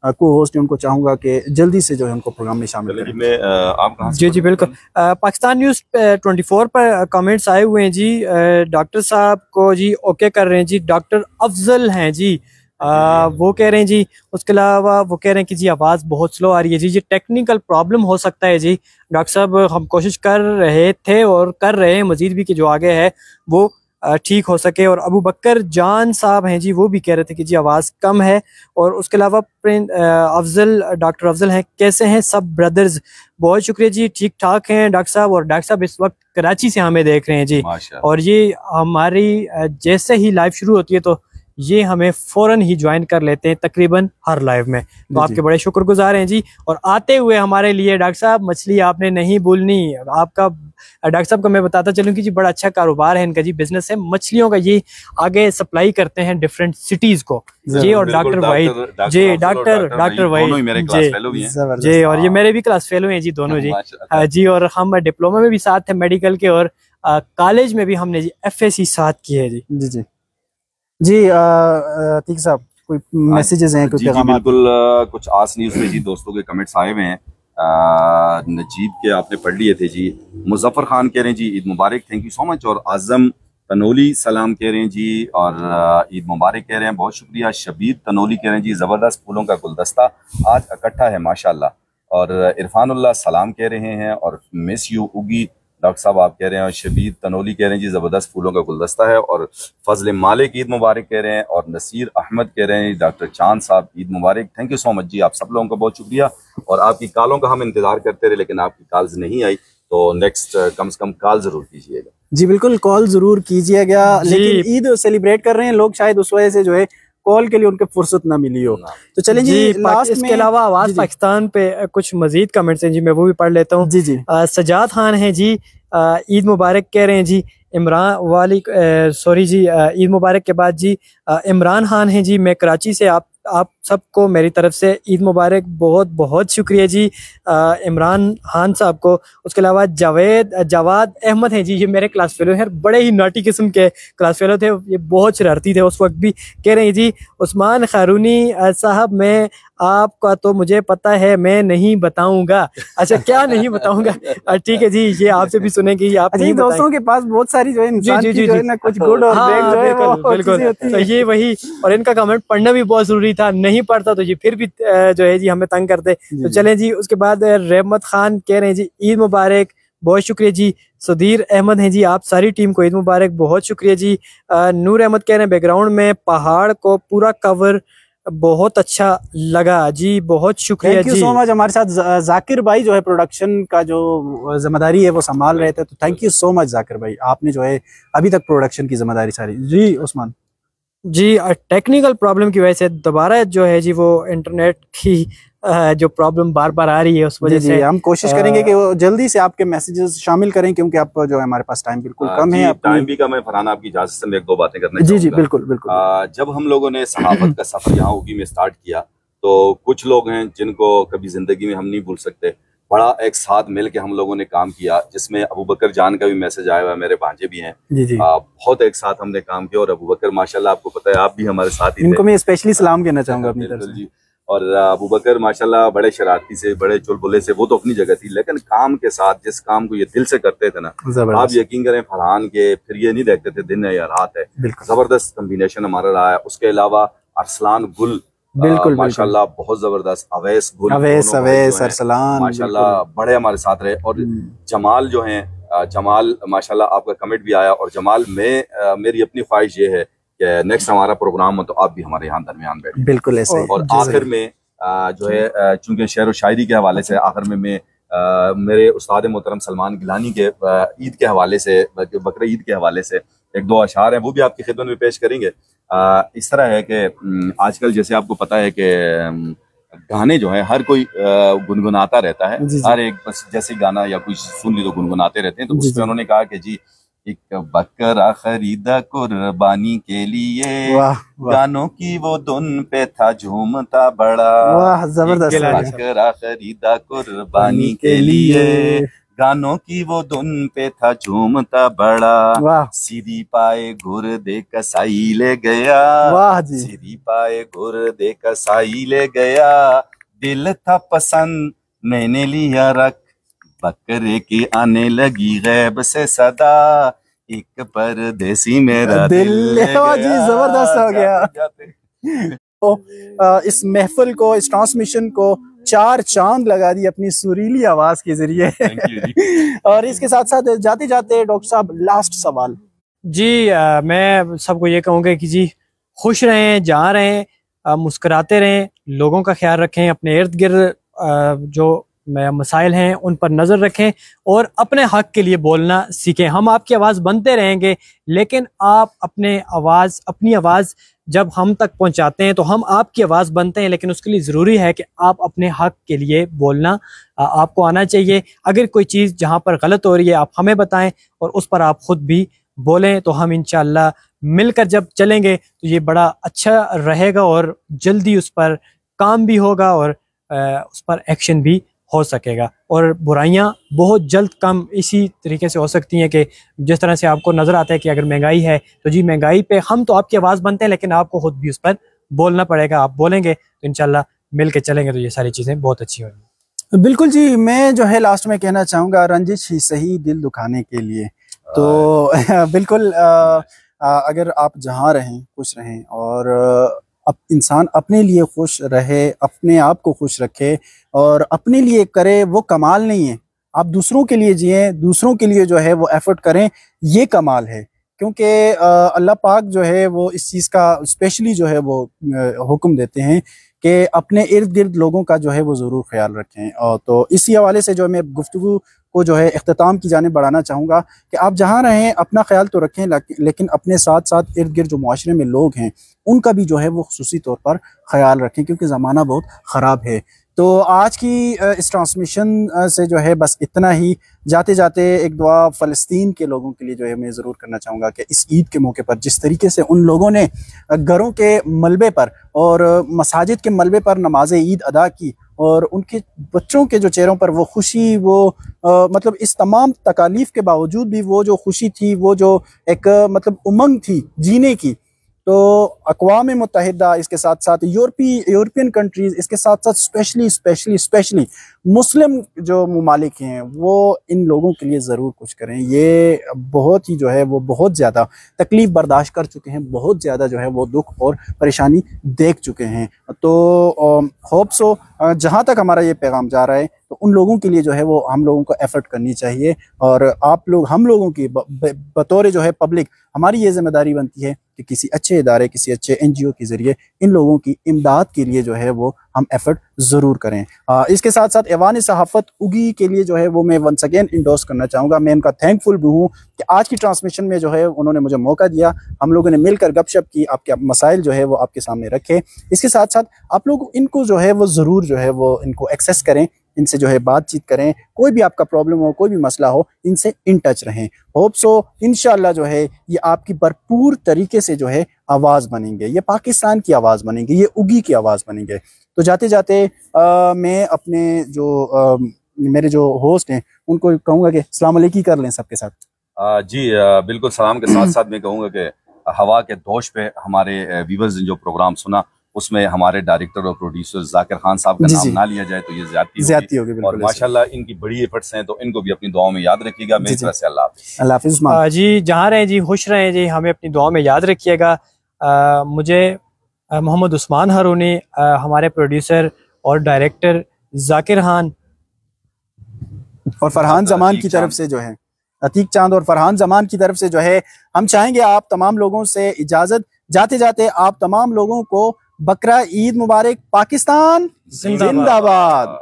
को होस्ट है उनको चाहूंगा कि जल्दी से जो है उनको प्रोग्राम में शामिल करें। जी जी बिल्कुल। पाकिस्तान न्यूज़ 24 पर कमेंट्स आए हुए हैं जी। डॉक्टर साहब को जी ओके कर रहे हैं जी, डॉक्टर अफजल हैं जी, वो कह रहे हैं जी। उसके अलावा वो कह रहे हैं कि जी आवाज़ बहुत स्लो आ रही है जी, ये टेक्निकल प्रॉब्लम हो सकता है जी। डॉक्टर साहब हम कोशिश कर रहे थे और कर रहे हैं मजीद भी कि जो आगे है वो ठीक हो सके। और अबू बकर जान साहब हैं जी, वो भी कह रहे थे कि जी आवाज़ कम है। और उसके अलावा अफजल, डॉक्टर अफजल हैं, कैसे हैं सब ब्रदर्स? बहुत शुक्रिया जी, ठीक ठाक हैं डॉक्टर साहब। और डॉक्टर साहब इस वक्त कराची से हमें देख रहे हैं जी, और ये हमारी जैसे ही लाइव शुरू होती है तो ये हमें फौरन ही ज्वाइन कर लेते हैं तकरीबन हर लाइव में, तो आपके बड़े शुक्रगुजार हैं जी। और आते हुए हमारे लिए डॉक्टर साहब मछली आपने नहीं भूलनी। आपका डॉक्टर साहब को मैं बताता चलूं कि जी बड़ा अच्छा कारोबार है इनका जी, बिजनेस है मछलियों का, ये आगे सप्लाई करते हैं डिफरेंट सिटीज को जी। और डॉक्टर वाहिद जी, डॉक्टर वाहिद जी, और ये मेरे भी क्लास फेलो हैं जी दोनों जी। जी, और हम डिप्लोमा में भी साथ थे मेडिकल के, और कॉलेज में भी हमने जी FSC साथ की है जी। जी जी जी। ठीक साहब, कोई मैसेजेस हैं, कुछ पैगाम? बिल्कुल, कुछ आस न्यूज़ में जी दोस्तों के कमेंट्स आए हुए हैं। नजीब के आपने पढ़ लिए थे जी। मुजफ्फर खान कह रहे हैं जी ईद मुबारक, थैंक यू सो मच। और आजम तनोली सलाम कह रहे हैं जी, और ईद मुबारक कह रहे हैं, बहुत शुक्रिया। शबीर तनोली कह रहे हैं जी ज़बरदस्त फूलों का गुलदस्ता आज इकट्ठा है माशाल्लाह। और इरफानुल्लाह सलाम कह रहे हैं, और मिस यू उगी डॉक्टर साहब आप कह रहे हैं। और शबीर तनोली कह रहे हैं जी ज़बरदस्त फूलों का गुलदस्ता है। और फजल मालिक ईद मुबारक कह रहे हैं। और नसीर अहमद कह रहे हैं डॉक्टर चांद साहब ईद मुबारक, थैंक यू सो मच जी। आप सब लोगों का बहुत शुक्रिया। और आपकी कॉलों का हम इंतजार करते रहे, लेकिन आपकी कॉल्स नहीं आई, तो नेक्स्ट कम से कम कॉल जरूर कीजिएगा। जी बिल्कुल, कॉल जरूर कीजिएगा, लेकिन ईद सेलिब्रेट कर रहे हैं लोग, शायद उस वजह से जो है कॉल के लिए उनके फुर्सत ना मिली हो। तो चलें जी, लास्ट इसके अलावा आवाज पाकिस्तान पे कुछ मजीद कमेंट्स हैं जी, मैं वो भी पढ़ लेता हूँ। जी जी। सजाद खान है जी, ईद मुबारक कह रहे हैं जी। इमरान वाली सॉरी जी, ईद मुबारक के बाद जी इमरान खान हैं जी, मैं कराची से, आप सबको मेरी तरफ से ईद मुबारक, बहुत बहुत शुक्रिया जी इमरान खान साहब को। उसके अलावा जवाद अहमद हैं जी, ये मेरे क्लास फेलो हैं, बड़े ही नॉटी किस्म के क्लास फेलो थे, ये बहुत शरारती थे उस वक्त भी। कह रहे हैं जी उस्मान खारूनी साहब, मैं आपका तो मुझे पता है, मैं नहीं बताऊंगा। अच्छा, क्या नहीं बताऊंगा? ठीक है जी, ये आपसे भी सुनेंगे। आप नहीं दोस्तों के पास बहुत सारी जो है इंसान की जो है ना कुछ गुड और बैड जो है वो बिल्कुल, तो ये वही। और इनका कमेंट पढ़ना भी बहुत जरूरी था, नहीं पढ़ता तो ये फिर भी जो है जी हमें तंग करते। तो चलें जी, उसके बाद रहमत खान कह रहे हैं जी ईद मुबारक, बहुत शुक्रिया जी। सुधीर अहमद हैं जी, आप सारी टीम को ईद मुबारक, बहुत शुक्रिया जी। नूर अहमद कह रहे हैं बैकग्राउंड में पहाड़ को पूरा कवर बहुत अच्छा लगा जी, बहुत शुक्रिया जी। Thank you so much. हमारे साथ जाकिर भाई जो है प्रोडक्शन का जो जिम्मेदारी है वो संभाल रहे थे, तो thank you so much Zakir भाई, आपने जो है अभी तक प्रोडक्शन की जिम्मेदारी सारी। जी उस्मान जी, टेक्निकल प्रॉब्लम की वजह से दोबारा जो है जी वो इंटरनेट की जो प्रॉब्लम बार बार आ रही है, उस वजह से हम कोशिश करेंगे कि वो जल्दी से आपके मैसेजेस शामिल करें, क्योंकि आप जो है हमारे पास टाइम बिल्कुल कम है। टाइम भी कम है। फरहान, आपकी इजाजत से मैं एक दो बातें करना जी जी बिल्कुल बिल्कुल। जब हम लोगों ने सहाफत का सफर यहाँ उगी में स्टार्ट किया, तो कुछ लोग हैं जिनको कभी जिंदगी में हम नहीं भूल सकते। बड़ा एक साथ मिल के हम लोगों ने काम किया, जिसमें अबू बकर जान का भी मैसेज आया हुआ, मेरे भांजे भी हैं। बहुत एक साथ हमने काम किया, और अबू बकर माशाल्लाह आपको पता है आप भी हमारे साथ ही थे। इनको मैं स्पेशली सलाम कहना चाहूंगा अपनी तरफ से। और अबू बकर माशाल्लाह बड़े शरारती से, बड़े चुलबुले से, वो तो अपनी जगह थी, लेकिन काम के साथ जिस काम को ये दिल से करते थे ना, आप यकीन करें फरहान के फिर ये नहीं देखते थे दिन है या रात है। जबरदस्त कम्बिनेशन हमारा रहा है। उसके अलावा अरसलान गुल बिल्कुल माशाल्लाह बहुत जबरदस्त, अवैस गुल, अवैस अरसलान माशाल्लाह बड़े हमारे साथ रहे। और जमाल जो है, जमाल माशाल्लाह आपका कमेंट भी आया, और जमाल में मेरी अपनी ख्वाहिश ये है कि नेक्स्ट हमारा प्रोग्राम हो तो आप भी हमारे यहाँ दरमियान बैठे। बिल्कुल ऐसे। और आखिर में जो है चूंकि शेर व शायरी के हवाले से आखिर में मैं मेरे उस्ताद मोहतरम सलमान गिलानी के ईद के हवाले से, बकरा ईद के हवाले से एक दो अशार हैं, वो भी आपकी खिदमत में पेश करेंगे। इस तरह है कि आजकल जैसे आपको पता है कि गाने जो है हर कोई गुनगुनाता रहता है, हर एक बस जैसे गाना या कुछ सुन ली तो गुनगुनाते रहते हैं। तो उसमें उन्होंने कहा कि जी एक बकरा खरीदा कुर्बानी के लिए, गानों की वो धुन पे था झूमता बड़ा। जबरदस्त। बकरा खरीदा कुर्बानी के लिए, गानों की वो धुन पे था झूमता बड़ा। सीधी पाए घुर दे कसाई ले गया, सीधी पाए घुर दे कसाई ले गया। दिल था पसंद मैंने लिया रख, बकरे की आने लगी गैब से सदा, एक परदेसी मेरा दिल ले गया। जी जबरदस्त हो गया। तो इस महफिल को, इस ट्रांसमिशन को 4 चांद लगा दी अपनी सुरीली आवाज के जरिए। और इसके साथ साथ जाते जाते डॉक्टर साहब लास्ट सवाल जी, मैं सबको ये कहूँगा कि जी खुश रहें, जहाँ रहें, मुस्कुराते रहें, लोगों का ख्याल रखें, अपने इर्द गिर्द जो मसाइल हैं उन पर नज़र रखें, और अपने हक के लिए बोलना सीखें। हम आपकी आवाज़ बनते रहेंगे, लेकिन आप अपनी आवाज़ जब हम तक पहुंचाते हैं तो हम आपकी आवाज़ बनते हैं, लेकिन उसके लिए ज़रूरी है कि आप अपने हक के लिए बोलना आपको आना चाहिए। अगर कोई चीज़ जहां पर गलत हो रही है आप हमें बताएं, और उस पर आप खुद भी बोलें, तो हम इंशाअल्लाह मिलकर जब चलेंगे तो ये बड़ा अच्छा रहेगा, और जल्दी उस पर काम भी होगा, और उस पर एक्शन भी हो सकेगा, और बुराइयां बहुत जल्द कम इसी तरीके से हो सकती हैं कि जिस तरह से आपको नज़र आता है कि अगर महंगाई है तो जी महंगाई पे हम तो आपकी आवाज़ बनते हैं, लेकिन आपको खुद भी उस पर बोलना पड़ेगा। आप बोलेंगे तो इंशाल्लाह मिल के चलेंगे तो ये सारी चीज़ें बहुत अच्छी होंगी। बिल्कुल जी। मैं जो है लास्ट में कहना चाहूँगा, रंजिश ही सही दिल दुखाने के लिए। तो बिल्कुल अगर आप जहाँ रहें खुश रहें, और इंसान अपने लिए खुश रहे, अपने आप को खुश रखे और अपने लिए करे, वो कमाल नहीं है। आप दूसरों के लिए जिए, दूसरों के लिए जो है वो एफर्ट करें, ये कमाल है। क्योंकि अल्लाह पाक जो है वो इस चीज़ का स्पेशली जो है वो हुक्म देते हैं कि अपने इर्द गिर्द लोगों का जो है वो ज़रूर ख्याल रखें। और तो इसी हवाले से जो मैं गुफ्तगू को जो है इख्तिताम की जानिब बढ़ाना चाहूँगा कि आप जहाँ रहें अपना ख्याल तो रखें, लेकिन अपने साथ साथ इर्द गिर्द जो मुआशरे में लोग हैं उनका भी जो है वो खुसूसी तौर पर ख्याल रखें, क्योंकि ज़माना बहुत ख़राब है। तो आज की इस ट्रांसमिशन से जो है बस इतना ही। जाते जाते एक दुआ फ़लस्तीन के लोगों के लिए जो है मैं ज़रूर करना चाहूँगा कि इस ईद के मौके पर जिस तरीके से उन लोगों ने घरों के मलबे पर और मसाजिद के मलबे पर नमाज ईद अदा की, और उनके बच्चों के जो चेहरों पर वो खुशी, वो मतलब इस तमाम तकालीफ के बावजूद भी वो जो खुशी थी, वो जो एक मतलब उमंग थी जीने की, तो अक़वाम मुत्तहिदा, इसके साथ साथ यूरोपियन कंट्रीज़, इसके साथ साथ स्पेशली मुस्लिम जो ममालिक हैं वो इन लोगों के लिए ज़रूर कुछ करें। ये बहुत ही जो है वो बहुत ज़्यादा तकलीफ़ बर्दाश्त कर चुके हैं, बहुत ज़्यादा जो है वो दुख और परेशानी देख चुके हैं। तो होप सो जहाँ तक हमारा ये पैगाम जा रहा है तो उन लोगों के लिए जो है वो हम लोगों को एफर्ट करनी चाहिए, और आप लोग, हम लोगों की बतौर जो है पब्लिक, हमारी ये जिम्मेदारी बनती है कि किसी अच्छे इदारे, किसी अच्छे NGO के ज़रिए इन लोगों की इमदाद के लिए जो है वो हम एफर्ट ज़रूर करें। इसके साथ साथ ऐवान सहाफ़त उगी के लिए जो है वो मैं वंस अगेन इंडोर्स करना चाहूँगा। मैं उनका थैंकफुल भी हूँ कि आज की ट्रांसमिशन में जो है उन्होंने मुझे मौका दिया, हम लोगों ने मिलकर गपशप की, आपके मसाइल जो है वो आपके सामने रखे। इसके साथ साथ आप लोग इनको जो है वो ज़रूर जो है वो इनको एक्सेस करें, इनसे जो है बातचीत करें, कोई भी आपका प्रॉब्लम हो, कोई भी मसला हो, इनसे इन टच रहें। होप सो इंशाल्लाह जो है ये आपकी भरपूर तरीके से जो है आवाज़ बनेंगे, ये पाकिस्तान की आवाज़ बनेंगे, ये उगी की आवाज़ बनेंगे। तो जाते जाते मैं अपने जो मेरे जो होस्ट हैं उनको कहूँगा कि अस्सलाम वालेकुम कर लें सबके साथ। जी बिल्कुल, सलाम के साथ साथ मैं कहूँगा कि हवा के दोष पे हमारे व्यूअर्स ने जो प्रोग्राम सुना उसमें हमारे डायरेक्टर और प्रोड्यूसर जाकिर खान साहब का नाम ना लिया जाए तो ये ज्यादती होगी। और माशाल्लाह इनकी बड़ी एफर्ट्स हैं, तो इनको भी अपनी दुआओं में याद रखिएगा। मेरी तरफ से अल्लाह हाफिज़ जी। जहाँ रहें जी, खुश रहें जी, हमें अपनी दुआ में याद रखिएगा। मुझे मोहम्मद उस्मान हारूनी, हमारे प्रोड्यूसर और डायरेक्टर जाकिर खान और फरहान जमान की तरफ से जो है, अतीक चांद और फरहान जमान की तरफ से जो है, हम चाहेंगे आप तमाम लोगों से इजाजत। जाते जाते आप तमाम लोगों को बकरा ईद मुबारक। पाकिस्तान जिंदाबाद।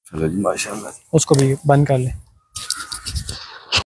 चलो जी, माशाल्लाह, उसको भी बंद कर ले।